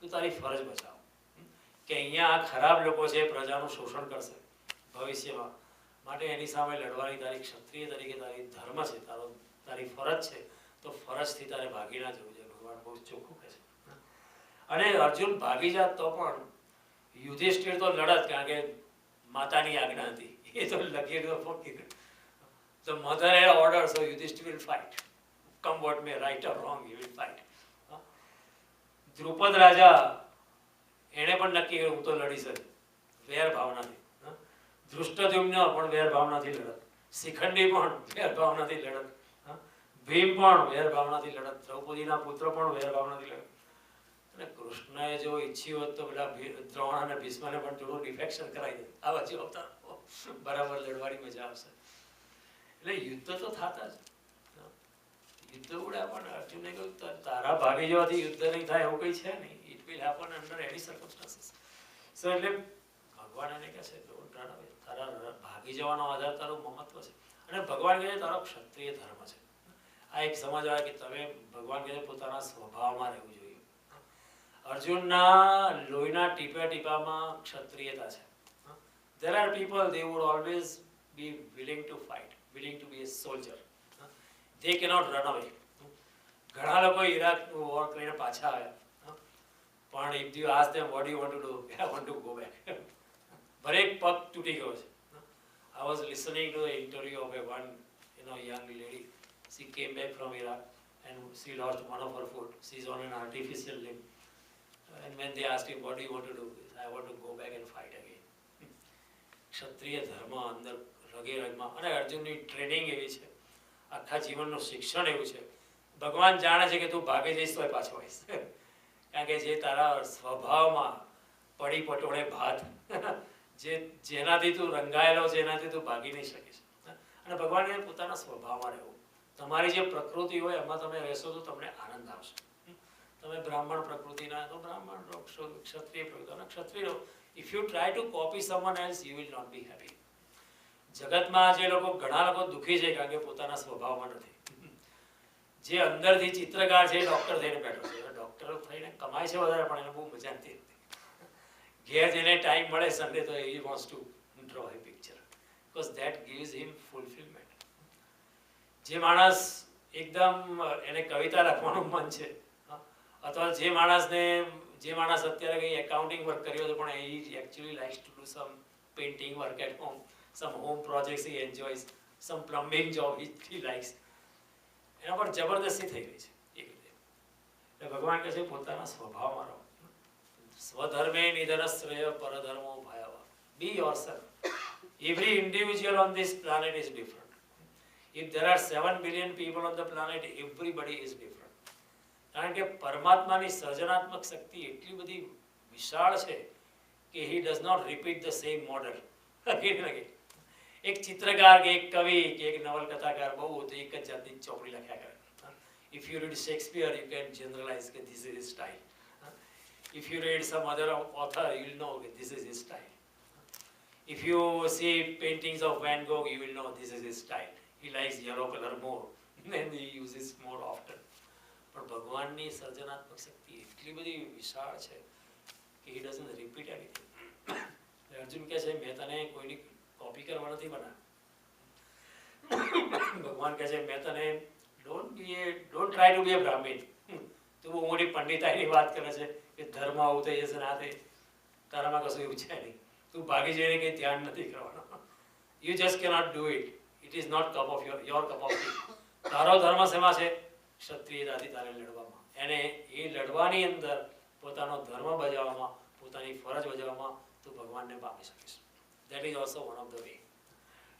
Speaker 1: તું તારી ફરજ બચાવ. કે અહીંયા આ ખરાબ લોકો છે, પ્રજાનું શોષણ કરશે ભવિષ્યમાં, માટે એની સામે લડવાની તારી ક્ષત્રિય તરીકે તારી ધર્મ છે, તારી ફરજ છે. તો ફરજથી તારે ભાગી ના જવું જોઈએ. ભગવાન બહુ ચોખ્ખું કહે છે. અને અર્જુન ભાગી જાત તો પણ યુધિષ્ઠિર તો લડત, કારણ કે માતાની આજ્ઞા હતી. એ તો લગી તો મધર હે order, so Yudhishthir will fight. Come what may, right or wrong, he will fight. Drupad રાજા એણે પણ નક્કી કર્યું હું તો લડીશ જ, વેર ભાવનાથી. ધૃષ્ટદ્યુમ્ન પણ વેર ભાવનાથી લડત, શિખંડી પણ વેર ભાવનાથી લડત, ભીમ પણ વેર ભાવનાથી લડત, દ્રૌપદીના પુત્ર પણ વેર ભાવનાથી લડત. અને કૃષ્ણએ જો ઈચ્છ્યું હોત તો પેલા દ્રોણ અને ભીષ્મને પણ થોડું ડિફેક્શન કરાવી દે, આ બાજુ આવતા બરાબર લડવાની મજા આવશે. એટલે યુદ્ધ તો થતા જ, યુદ્ધ ઉડ્યા. પણ અર્જુને કહ્યું તારા ભાગી જવાથી યુદ્ધ નહીં થાય એવું કઈ છે નહીં. It will happen under any circumstances. So એટલે ભગવાન એને કહે છે તારા ભાગી જવાનો આધાર તારું મહત્વ છે. અને ભગવાન કહે છે તારો ક્ષત્રિય ધર્મ છે. આ એક સમજ આવે કે તમે ભગવાન કહે છે પોતાના સ્વભાવમાં રહેવું જોઈએ. અર્જુનના લોહીના ટીપા ટીપામાં ક્ષત્રિયતા છે. There are people, they would always be willing to fight, willing to be a soldier. They cannot run away. ઘણા લોકો ઈરાકનું વોર કરીને પાછા આવ્યા, પણ if you ask them what do you want to do, I want to go back. ભરેક પગ તૂટી ગયો છે. I was listening to the interview of a one young lady. She came back from Iraq and she lost one of her foot. She's on an artificial limb. And when they asked him what do you want to do, I want to go back and fight again. ક્ષત્રિય ધર્મ અંદર રગે રગમાં. અને અર્જુનની training એવી છે, આખા જીવનનું શિક્ષણ એવું છે. ભગવાન જાણે છે કે તું ભાગી જઈશ તો પાછો આવીશ, કારણ કે જે તારા સ્વભાવમાં પડી પટોળે ભાત, જેનાથી તું રંગાયેલો છે એનાથી તું ભાગી નહીં શકીશ. અને ભગવાને પોતાના સ્વભાવમાં રહેવું. તમારી જે પ્રકૃતિ હોય એમાં તમે રહેશો તો તમને આનંદ આવશે. તમે બ્રાહ્મણ પ્રકૃતિના તો બ્રાહ્મણ રહો, ક્ષત્રિય પ્રકૃતિના ક્ષત્રિય રહો. If you try to copy someone else you will not be happy. જગતમાં જે લોકો, ઘણા લોકો દુઃખી છે કારણ કે પોતાના સ્વભાવમાં નથી. જે અંદરથી ચિત્રકાર છે એ ડૉક્ટર થઈને બેઠો છે, ડૉક્ટર થઈને કમાય છે વધારે, પણ એને બહુ મજા નથી. ઘેર જેને ટાઈમ મળે સન્ડે તો he wants to draw a picture because that gives him fulfillment. જે માણસ એકદમ એને કવિતા લખવાનું મન છે, અથવા જે માણસ અત્યારે કંઈ એકાઉન્ટિંગ વર્ક કર્યો હતો પણ he actually likes to do some painting work at home, some home projects he enjoys, some plumbing job he likes, એના પર જબરદસ્તી થઈ ગઈ છે એક રીતે. એટલે ભગવાન કહે છે પોતાના સ્વભાવમાં રહો. સ્વધર્મે નિધનશ્રેય પરધર્મો ભયાવહ. Be yourself. Every individual on this planet is different. If there are 7 billion people on the planet, everybody is different. કારણ કે પરમાત્માની સર્જનાત્મક શક્તિ એટલી બધી વિશાળ છે કે he does not repeat the same model. એક ચિત્રકાર કે એક કવિ કે એક નવલકથાકાર બહુ તો એક જ જાતની ચોપડી લખ્યા કરે. If you read Shakespeare, you can generalize that this is his style. If you read some other author, you will know that this is his style. If you see paintings of Van Gogh, you will know this is his style. He likes yellow color more, and he uses more often. પણ ભગવાનની સર્જનાત્મક શક્તિ એટલી બધી વિશાળ છે કે he doesn't repeat anything. Arjun કહે છે મેં તને કોઈની કોપી કરવા નથી બનાવ્યો. ભગવાન કહે છે મેં તને don't try to be a Brahmin. તું બહુ મોટી પંડિતાઈની વાત કરે છે કે ધર્મ આવું થઈ જશે ના થઈ. તારામાં કશું એવું છે નહીં. તું ભાગી જઈને કંઈ ધ્યાન નથી કરવાનો. You just cannot do it. It is not cup of your cup of tea. તારો ધર્મ શેમાં છે? ક્ષત્રિયતાથી તારે લડવામાં. એને એ લડવાની અંદર પોતાનો ધર્મ બજાવવામાં, પોતાની ફરજ બજાવવામાં તું ભગવાનને પામી શકીશ. That is also one of the way.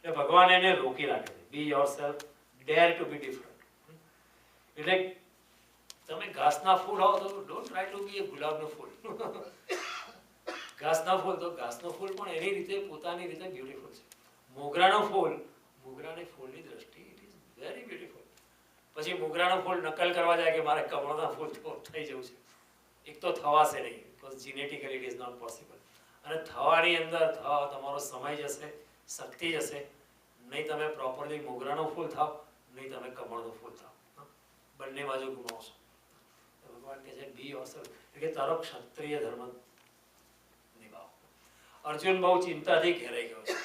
Speaker 1: એટલે ભગવાન એને રોકી રાખે છે. Be yourself, dare to be different. એટલે તમે ઘાસના ફૂલ હો તો ડોન્ટ ટ્રાય ટુ બી એ ગુલાબનું ફૂલ. ઘાસના ફૂલ તો ઘાસનું ફૂલ પણ એની રીતે પોતાની રીતે બ્યુટીફુલ છે. મોગરાનું ફૂલ મોગરાની ફૂલની દ્રષ્ટિએ ઇટ ઇઝ વેરી બ્યુટીફુલ. પછી મોગરાનું ફૂલ નકલ કરવા જાય કે મારે કમળના ફૂલ થઈ જવું છે, એક તો થવાશે નહીં, because genetically it is not possible. અને થવાની અંદર તમારો સમય જશે, શક્તિ જશે. નહીં તમે પ્રોપરલી મોગરાનું ફૂલ થાવ, નહીં તમે કમળનું ફૂલ થાવ. બંને બાજુ ગુમાવશો. ભગવાન કહે છે બી યોરસેલ્ફ, એટલે તારો ક્ષત્રિય ધર્મ નિભાવો. અર્જુન બહુ ચિંતાથી ઘેરાઈ ગયો છે.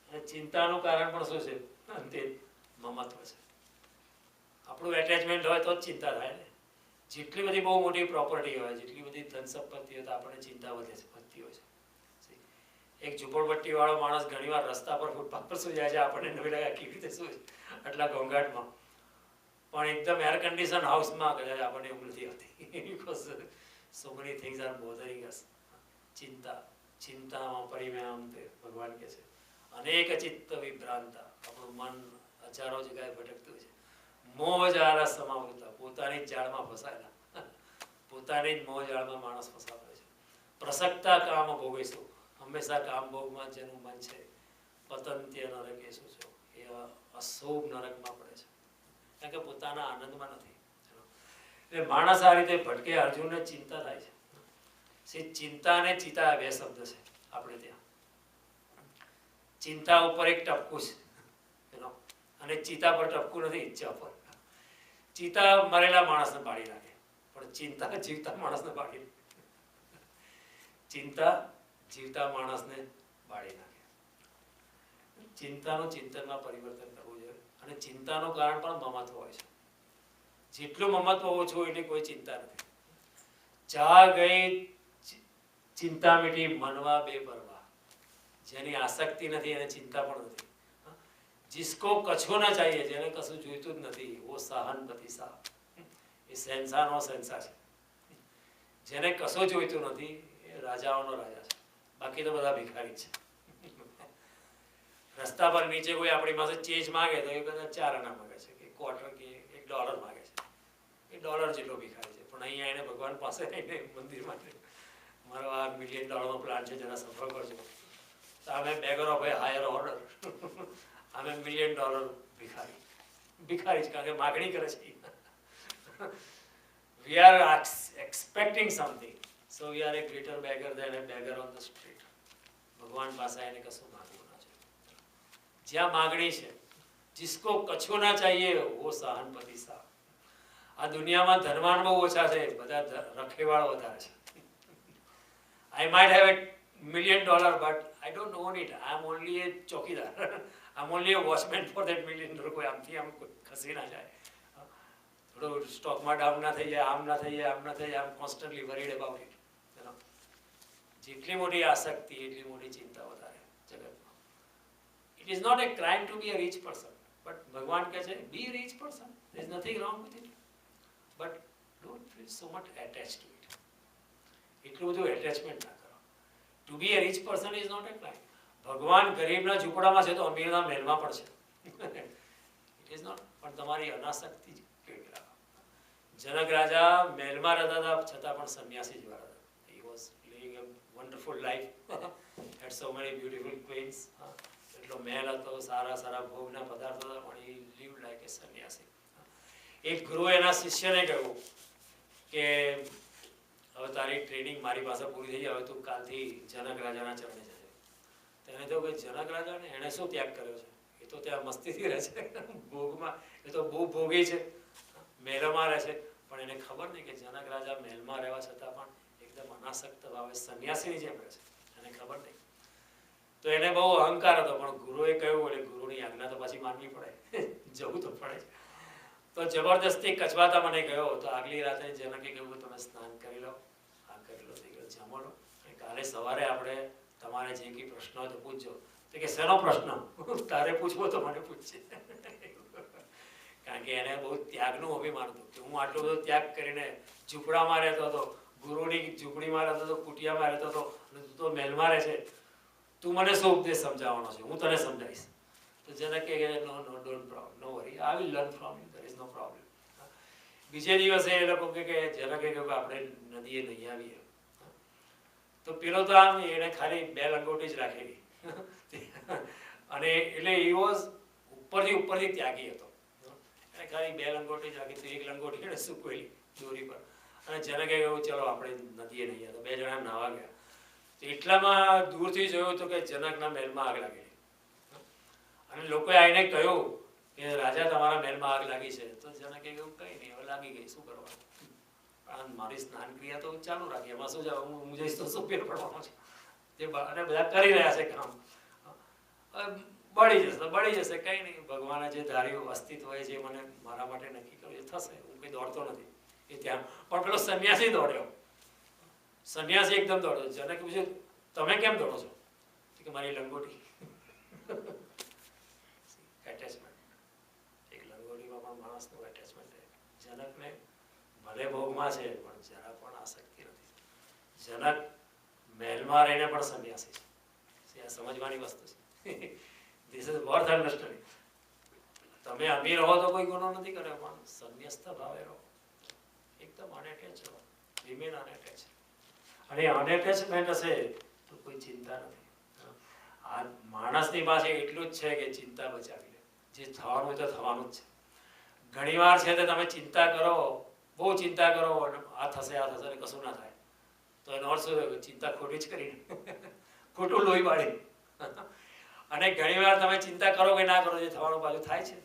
Speaker 1: અને ચિંતાનું કારણ પણ શું છે? અંતે મમત્વ છે. આપણું એટેચમેન્ટ હોય તો જ ચિંતા થાય ને. જેટલી બધી બહુ મોટી પ્રોપર્ટી હોય, જેટલી બધી ધન સંપત્તિ હોય તો આપણને ચિંતા વધતી હોય છે. એક ઝૂંપડપટ્ટી વાળો માણસ ઘણીવાર રસ્તા પર ફૂટપાથ પર સુઈ જાય છે. આપણને નવી લાગે કેવી રીતે શું આટલા ઘોંઘાટમાં. પણ એકદમ એર કન્ડિશન હાઉસમાં કદાચ આપણને એવું નથી આવતી. Because so many things are bothering us. ચિંતામાં પરિણામ તે ભગવાન કહે છે અનેક ચિત્ત વિભ્રાંતા. આપણું મન હજારો જગ્યાએ ભટકતું છે. મોહ જાળા સમાવતા, પોતાની જ જાળમાં ફસાયેલા. પોતાની જ મોહ જાળમાં માણસ ફસાતો છે. પ્રસક્તા કામ ભોગવીશું, હંમેશા કામ ભોગમાં જેનું મન છે. પતંત્ય નરકે શું છો, એ અશુભ નરકમાં પડે છે, કારણ કે પોતાના આનંદમાં નથી. એટલે માણસ આ રીતે ભટકે. અર્જુનને ચિંતા થાય છે. ચિંતા અને ચિતા બે શબ્દ છે આપણે ત્યાં. ચિંતા ઉપર એક ટપકું છે અને ચિતા પર ટપકું નથી, ઈચ્છા પર. ચિતા મરેલા માણસને બાળી નાખે, પણ ચિંતા જીવતા માણસને બાળી નાખે. ચિંતા જીવતા માણસને બાળી નાખે. ચિંતાનું ચિંતનમાં પરિવર્તન કરવું જોઈએ. અને ચિંતાનું કારણ પણ મમત્વ હોય છે. જેટલું મમત્વ ઓછું હોય એટલે કોઈ ચિંતા નથી. ચા ગઈ ચિંતા મીઠી, મનવા બે પરવા. જેની આસક્તિ નથી એને ચિંતા પણ નથી. जिसको कछो ना चाहिए, જેને કશું જોઈતું જ નથી, वो સહનપતિ સાહ. એ શહેનશાહનો શહેનશાહ છે. જેને કશું જોઈતું નથી એ રાજાઓનો રાજા છે. બાકી તો બધા ભિખારી છે. રસ્તા પર નીચે કોઈ આપણી પાસે ચેન્જ માગે તો એ કદાચ 4 આના માગે છે, કે ક્વાર્ટર કે $1 માગે છે. એ ડોલર જેટલો ભિખારી છે. પણ અહીંયા એને ભગવાન પાસે રહીને મંદિરમાં મારો આ $1 મિલિયન પ્લાન છે, જરા સફળ કરજો. તો અમે બેગર ઓફ હાયર ઓર્ડર. અમે $1 મિલિયન ભિખારી જ, કારણ કે માગણી કરે છે. We are expecting something, so we are a greater beggar than a beggar on the street. ભગવાન પાસે એને કશું માગવું ના જોઈએ. જ્યાં માગણી છે, जिसको कछो ना चाहिए वो સહનપતિ સાહ. આ દુનિયામાં ધનવાન બહુ ઓછા છે, બધા રખેવાળ વધારે છે. I might have $1 million, but I don't own it. I am only a ચોકીદાર. I'm only a watchman for that $1 million. કોઈ આમથી આમ ખસી ના જાય, થોડું સ્ટોકમાં ડાઉન ના થઈ જાય, આમ ના થઈ જાય, આમ ના થઈ જાય. આમ કોન્સ્ટન્ટલી વરીડ અબાઉટ ઇટ. જેટલી મોટી આસક્તિ એટલી મોટી ચિંતા વધારે જગતમાં. It is not a crime to be a rich person, but ભગવાન કહે છે be rich person, there is nothing wrong with it, but don't feel so much attach to it. એટલું બધું એટેચમેન્ટ ના કરો. To be a rich person is not a crime. ભગવાન ગરીબના ઝૂંપડામાં છે તો અમીરના મહેલમાં પણ છે. ઇટ ઇઝ નોટ, પણ તમારી અનાસક્તિ જ કેળવી રાખો. જનક રાજા મહેલમાં રહેતા હતા છતાં પણ સંન્યાસી જેવા હતા. He was living a wonderful life, had so many beautiful queens. એટલો મહેલ હતો, સારા સારા ભોગના પદાર્થો હતા, પણ હી લિવ્ડ લાઈક એ સંન્યાસી. એક ગુરુએ એના શિષ્યને કહ્યું કે હવે તારી ટ્રેનિંગ મારી પાસે પૂરી થઈ જાય, હવે તું કાલથી જનક રાજાના ચરણે જજે. તેને તો કે જનક રાજાને એણે શું ત્યાગ કર્યો છે? એ તો ત્યાં મસ્તીથી રહે છે, ભોગમાં. એ તો બહુ ભોગી છે, મહેલમાં રહે છે, પણ એને ખબર નહીં કે જનક રાજા મહેલમાં રહેવા છતાં પણ એકદમ અનાસક્ત ભાવે સંન્યાસીની જેમ રહે છે, એને ખબર નહીં. તો એને બહુ અહંકાર હતો, પણ ગુરુએ કહ્યું એટલે ગુરુની આજ્ઞા તો પાછી માનવી પડે, જવું તો પડે જ. તો જબરદસ્તી કચવાતા મને ગયો. તો આગલી રાતે જનકે કહ્યું તમે સ્નાન કરી લો, આ કરી લો, તે કરી લો, જમો લો, અને કાલે સવારે આપણે તમારે જે કંઈ પ્રશ્ન હોય તો પૂછજો. તો કે શેનો પ્રશ્ન? તારે પૂછવો તો મને પૂછજે. કારણ કે એને બહુ ત્યાગનું અભિમાન હતું કે હું આટલો બધો ત્યાગ કરીને ઝૂંપડામાં રહેતો હતો, ગુરુની ઝૂંપડીમાં રહેતો હતો, કુટિયામાં રહેતો હતો, અને તું તો મહેલમાં રહે છે, તું મને શું ઉપદેશ સમજાવવાનો છે? હું તને સમજાવીશ. તો જનકે no no don't problem, no worry, I will learn from you, there is no problem. બીજે દિવસે એ લોકો કે જનકે કહ્યું કે આપણે નદીએ નહીં આવીએ. તો પેલો તો આમ એને ખાલી 2 લંગોટી જ રાખેલી, અને એટલે એ વોઝ ઉપરથી ત્યાગી હતો. એને ખાલી 2 લંગોટી જ રાખી, તો 1 લંગોટી એને સૂકવેલી દોરી પર. અને જનકે કહ્યું ચલો આપણે નદીએ નહીં. તો 2 જણા નાવા ગયા. તો એટલામાં દૂરથી જોયું તો કે જનકના મહેલમાં આગ લાગેલી. અને લોકોએ આવીને કહ્યું કે રાજા તમારા મહેલમાં આગ લાગી છે. તો જનકે કહ્યું કંઈ નહીં, હવે લાગી ગઈ, શું કરવાનું? મારી સ્નાન ક્રિયા તો ચાલુ રાખી, એમાં શું જાવ, હું જઈશ તો શું ફેર પડવાનો છે? અને બધા કરી રહ્યા છે કામ, બળી જશે તો બળી જશે, કંઈ નહીં. ભગવાને જે ધાર્યું અસ્તિત્વ એ જે મને મારા માટે નક્કી કર્યું એ થશે. હું કંઈ દોડતો નથી એ ત્યાં. પણ પેલો સંન્યાસી દોડ્યો, સંન્યાસી એકદમ દોડ્યો. જનકે પૂછ્યું તમે કેમ દોડો છો? કે મારી લંગોટી. એટેચમેન્ટ, એક લંગોટીમાં પણ માણસનું એટેચમેન્ટ છે. જનકને ભલે ભોગમાં છે પણ જરા પણ આસક્તિ નથી. જનક મહેલમાં રહીને પણ સંન્યાસી છે. આ સમજવાની વસ્તુ છે. This is worth understanding. તમે અમીર રહો તો કોઈ ગુનો નથી કર્યો, પણ સંન્યસ્ત ભાવે રહો, એકદમ અનએટેચ રહો, રિમેન અનએટેચ. અને અનએટેચમેન્ટ હશે તો કોઈ ચિંતા નથી. આ માણસની પાસે એટલું જ છે કે ચિંતા બચાવી લે. જે થવાનું હોય તો થવાનું જ છે. ઘણીવાર છે તો તમે ચિંતા કરો, બહુ ચિંતા કરો, આ થશે અને કશું ના થાય, તો એનો અર્થ શું? ચિંતા ખોટી જ કરી, ખોટું લોહી પાડી. અને ઘણીવાર તમે ચિંતા કરો કે ના કરો, જે થવાનું પાછું થાય છે.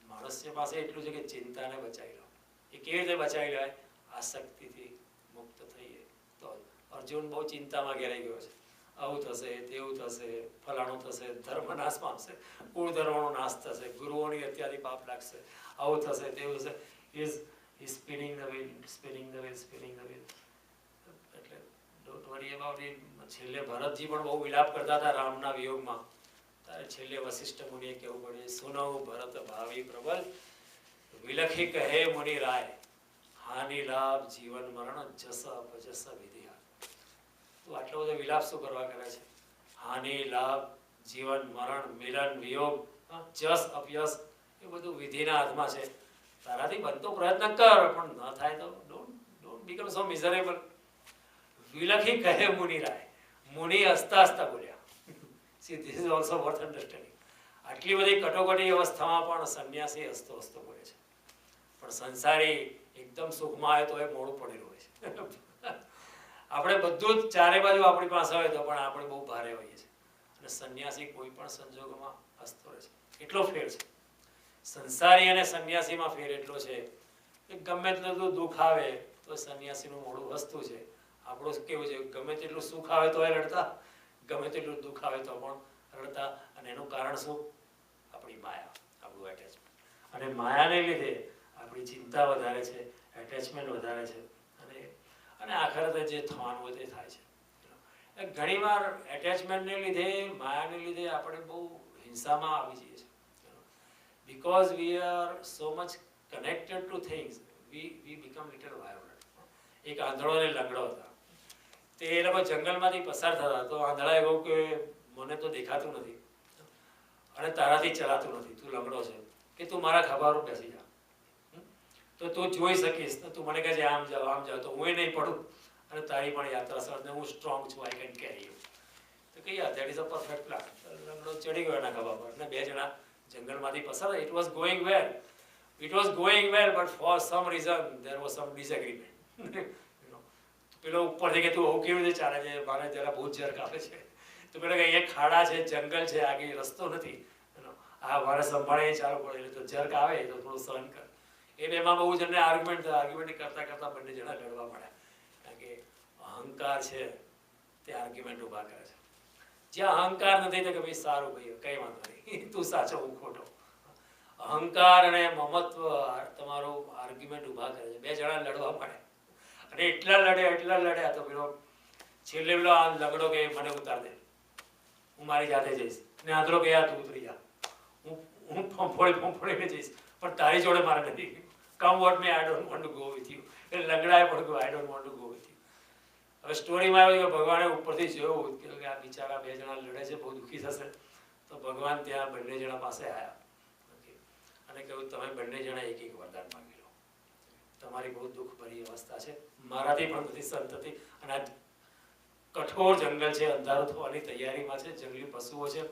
Speaker 1: માણસ પાસે એટલું છે કે ચિંતાને બચાવી લો. એ કેવી રીતે બચાવી લે? આસક્તિથી મુક્ત થઈએ તો. અર્જુન બહુ ચિંતામાં ઘેરાઈ ગયો છે, આવું થશે, તેવું થશે, ફલાણું થશે, ધર્મ નાશ પામશે, કુળ ધર્મનો નાશ થશે, ગુરુઓની હત્યાથી પાપ લાગશે, આવું થશે, તેવું થશે. Is spinning the wheel, spinning the wheel, spinning the wheel. એટલે ડોન્ટ વરી અબાઉટ ઇટ. છેલ્લે ભરતજી પણ બહુ વિલાપ કરતા હતા રામના વિયોગમાં. ત્યારે છેલ્લે વશિષ્ઠ મુનિએ કહેવું પડે, સુનવ ભરત ભાવી પ્રબલ, વિલખી કહે મુનિ રાય, હાનિ લાભ જીવન મરણ, જસ અપજસ વિધિયા. તો આટલો બધો વિલાપ શું કરવા કરે છે? હાનિ લાભ જીવન મરણ મિલન વિયોગ, જસ અપયસ, એ બધું વિધિના હાથમાં છે. તારાથી બનતો પ્રયત્ન કર, પણ ન થાય તો ડોન્ટ બીકમ સો મિઝરેબલ. વિલખી કહે મુનિ રાય, મુનિ હસતા હસતા બોલ્યા. See this is also worth understanding. આટલી બધી કટોકટી અવસ્થામાં પણ સંન્યાસી હસતો હસતો બોલે છે. પણ સંસારી એકદમ સુખમાં આવે તો એ મોડું પડેલું હોય છે. આપણે બધું જ ચારે બાજુ આપણી પાસે હોય તો પણ આપણે બહુ ભારે હોઈએ છીએ. અને સંન્યાસી કોઈ પણ સંજોગોમાં હસતો રહે છે. એટલો ફેર છે સંસારી અને સંન્યાસીમાં. ફેર એટલો છે કે ગમે તેટલું દુઃખ આવે તો સંન્યાસીનું મોઢું હસતું છે. આપણું કેવું છે? ગમે તેટલું સુખ આવે તો એ રડતા, ગમે તેટલું દુઃખ આવે તો પણ રડતા. અને એનું કારણ શું? આપણી માયા, આપણું એટેચમેન્ટ. અને માયાને લીધે આપણી ચિંતા વધારે છે, એટેચમેન્ટ વધારે છે, અને આખરે જે થવાનું હોય તે થાય છે. ઘણીવાર એટેચમેન્ટને લીધે, માયાને લીધે આપણે બહુ હિંસામાં આવી જઈએ છીએ. Because we are so much connected to things, we become little violent. એક આંધળો અને લંગડો હતા. તે એ લોકો જંગલમાંથી પસાર થતા, તો આંધળાએ કહ્યું કે મને તો દેખાતું નથી અને તારાથી ચલાતું નથી, તું લંગડો છે, કે તું મારા ખભા પર બેસી જા, તો તું જોઈ શકીશ, તો તું મને કહે છે આમ જાઓ, તો હું નહીં પડું અને તારી પણ યાત્રા સરળ, હું સ્ટ્રોંગ છું, આઈ કેન કેરી યુ. તો કે યાર that is a perfect plan. લંગડો ચડી ગયો એના ખભા પર અને બે જણા જંગલમાંથી પસાર. It was going well, but for some reason there was some disagreement. પેલો ઉપરથી કે તું આવું કેવી રીતે ચાલે છે, મારે જરા બહુ જર્ક આપે છે. તો પેલો કે અહીંયા ખાડા છે, જંગલ છે, આગળ રસ્તો નથી, આ મારે સંભાળે ચાલુ પડે, એટલે તો જર્ક આવે તો થોડું સહન કર. એ બેમાં બહુ જણને આર્ગ્યુમેન્ટ કરતા બંને જણા લડવા પડ્યા. કારણ કે અહંકાર છે તે આર્ગ્યુમેન્ટ ઊભા કરે છે. જ્યાં અહંકાર નથી તો કે ભાઈ સારું ભાઈ કઈ વાંધો નહીં, તું સાચો હું ખોટો. અહંકાર અને મમત્વ તમારું આર્ગ્યુમેન્ટ ઊભા કરે છે. બે જણા લડવા પડે અને એટલા લડ્યા તો પેલો છેલ્લે પેલો આ લંગડો કે મને ઉતાર દે, હું મારી જાતે જઈશ. ને આંધળો કે તું ઉતરી જા, હું ફોંફોડીને જઈશ, પણ તારી જોડે મારે નથી. Come what may, I don't want to go with you. એટલે લંગડાએ પણ કહ્યું I don't want to go with you. હવે સ્ટોરીમાં આવ્યું કે ભગવાને ઉપરથી જોયું કે આ બિચારા બે જણા લડે છે, બહુ દુઃખી થશે. તો ભગવાન ત્યાં બંને જણા પાસે આવ્યા અને કહ્યું તમે બંને જણા એક એક વરદાન માંગી લો. તમારી બહુ દુઃખભરી અવસ્થા છે, મારાથી પણ નથી સહન થતી, અને આ કઠોર જંગલ છે, અંધારું થવાની તૈયારીમાં છે, જંગલી પશુઓ છે,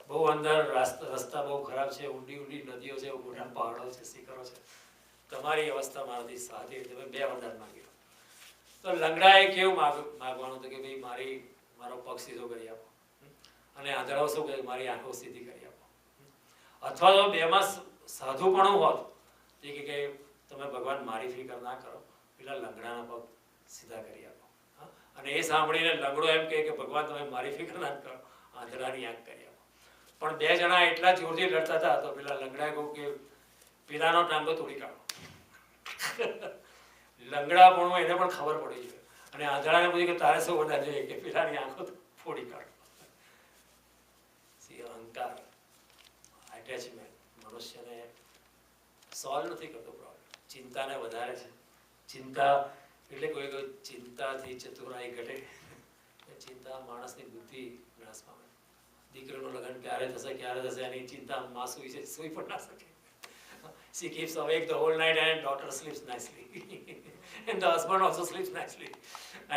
Speaker 1: બહુ અંદર રસ્તા બહુ ખરાબ છે, ઊંડી નદીઓ છે, મોટા પહાડો છે, શિખરો છે. તમારી અવસ્થા મારાથી સાધી, તમે બે વરદાન માંગી લો. તો લંગડાએ કેવું માગવાનું હતું કે ભાઈ મારો પગ સીધો કરી આપો, અને આંધળો શું કહે મારી આંખો સીધી કરી આપો. અથવા તો બેમાં સાધુપણું હોત એ કે તમે ભગવાન મારી ફિકર ના કરો, પેલા લંગડાના પગ સીધા કરી આપો. અને એ સાંભળીને લંગડો એમ કહે કે ભગવાન તમે મારી ફિકર ના કરો, આંધળાની આંખ કરી આપો. પણ બે જણા એટલા જોરથી લડતા હતા તો પેલા લંગડાએ કહ્યું કે પેલાનો ટાંગો તોડી કાઢો. લંગડાપણું એને પણ ખબર પડી ગઈ અને આંધળાને પૂછ્યું કે તારે શું વરદાન જોઈએ, કે પેલાની આંખો ફોડી કાઢો. અહંકાર, એટેચમેન્ટ મનુષ્યને સોલ્વ નથી કરતો પ્રોબ્લેમ, ચિંતાને વધારે છે. ચિંતા એટલે કોઈ ચિંતાથી ચતુરાઈ ઘટે, ચિંતા માણસની બુદ્ધિ નાશ પામે. દીકરીનું લગ્ન ક્યારે થશે એની ચિંતા માં સુઈ પણ ના શકે. She keeps awake the whole night and daughter sleeps nicely. And the husband also sleeps nicely.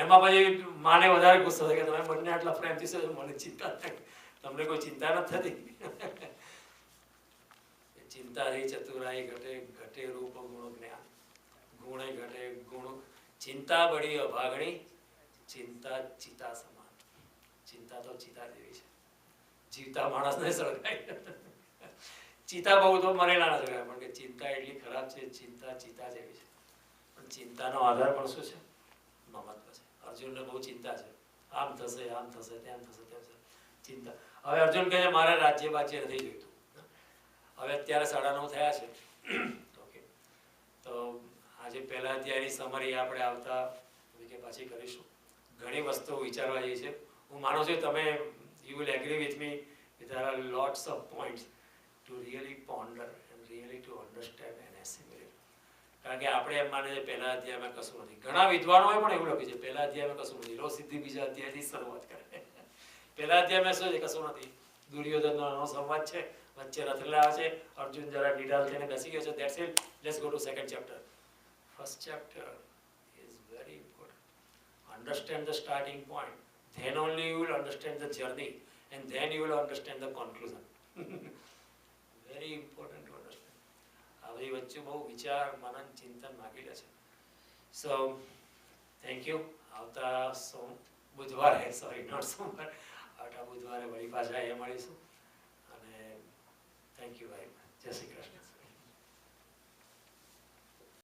Speaker 1: એમાં પછી માને વધારે ગુસ્સો થાય કે તમે બંને આટલા પ્રેમથી છો, મને ચિંતા થાય, તમને કોઈ ચિંતા નથી થતી. ચિંતાથી ચતુરાઈ ઘટે રૂપ ગુણ જ્ઞાન, ગુણે ઘટે ગુણ. ચિંતા બડી અભાગણી, ચિંતા ચિતા સમાન. ચિંતા તો ચિતા જેવી છે, જીવતા માણસને સળગાય. ચિતા બહુ તો મરેલા ના સળગાય, પણ કે ચિંતા એટલી ખરાબ છે, ચિંતા ચિતા જેવી છે. પણ ચિંતાનો આધાર પણ શું છે? મમત્વ છે. અર્જુનને બહુ ચિંતા છે, આમ થશે તેમ થશે ચિંતા. હવે અર્જુન કહે છે મારે રાજ્ય બાજ્ય નથી જોઈતું. હવે અત્યારે 9:30 થયા છે. ઓકે, તો આજે પહેલા અધ્યાયની સમરી આપણે આવતા પાછી કરીશું. ઘણી વસ્તુઓ વિચારવા જેવી છે. હું માનું છું તમે you will agree with me, there are lots of points to really ponder and really to understand and assimilate. કારણ કે આપણે એમ માને છે પહેલા અધ્યાયમાં કશું નથી. ઘણા વિદ્વાનોએ પણ એવું લખ્યું છે પહેલા અધ્યાયમાં કશું નથી, લો સીધી બીજા અધ્યાયથી શરૂઆત કરે. પહેલા અધ્યાયમાં શું છે? કશું નથી. દુર્યોધનનો સંવાદ છે, વચ્ચે રથલા છે, અર્જુન જરા નિડાલ થઈને બેસી ગયો છે, that's it. Let's go to second chapter. First chapter is very important. Understand the starting point, then only you will understand the journey, and then you will understand the conclusion. Very important to understand. આ બધી વચ્ચે બહુ વિચાર, મનન, ચિંતન માગી લે છે. So thank you. આવતા બુધવારે, સોરી નોટ સોમવાર, આવતા બુધવારે વળી પાછા એ મળીશું. અને થેન્ક યુ વેરી મચ. જય શ્રી કૃષ્ણ.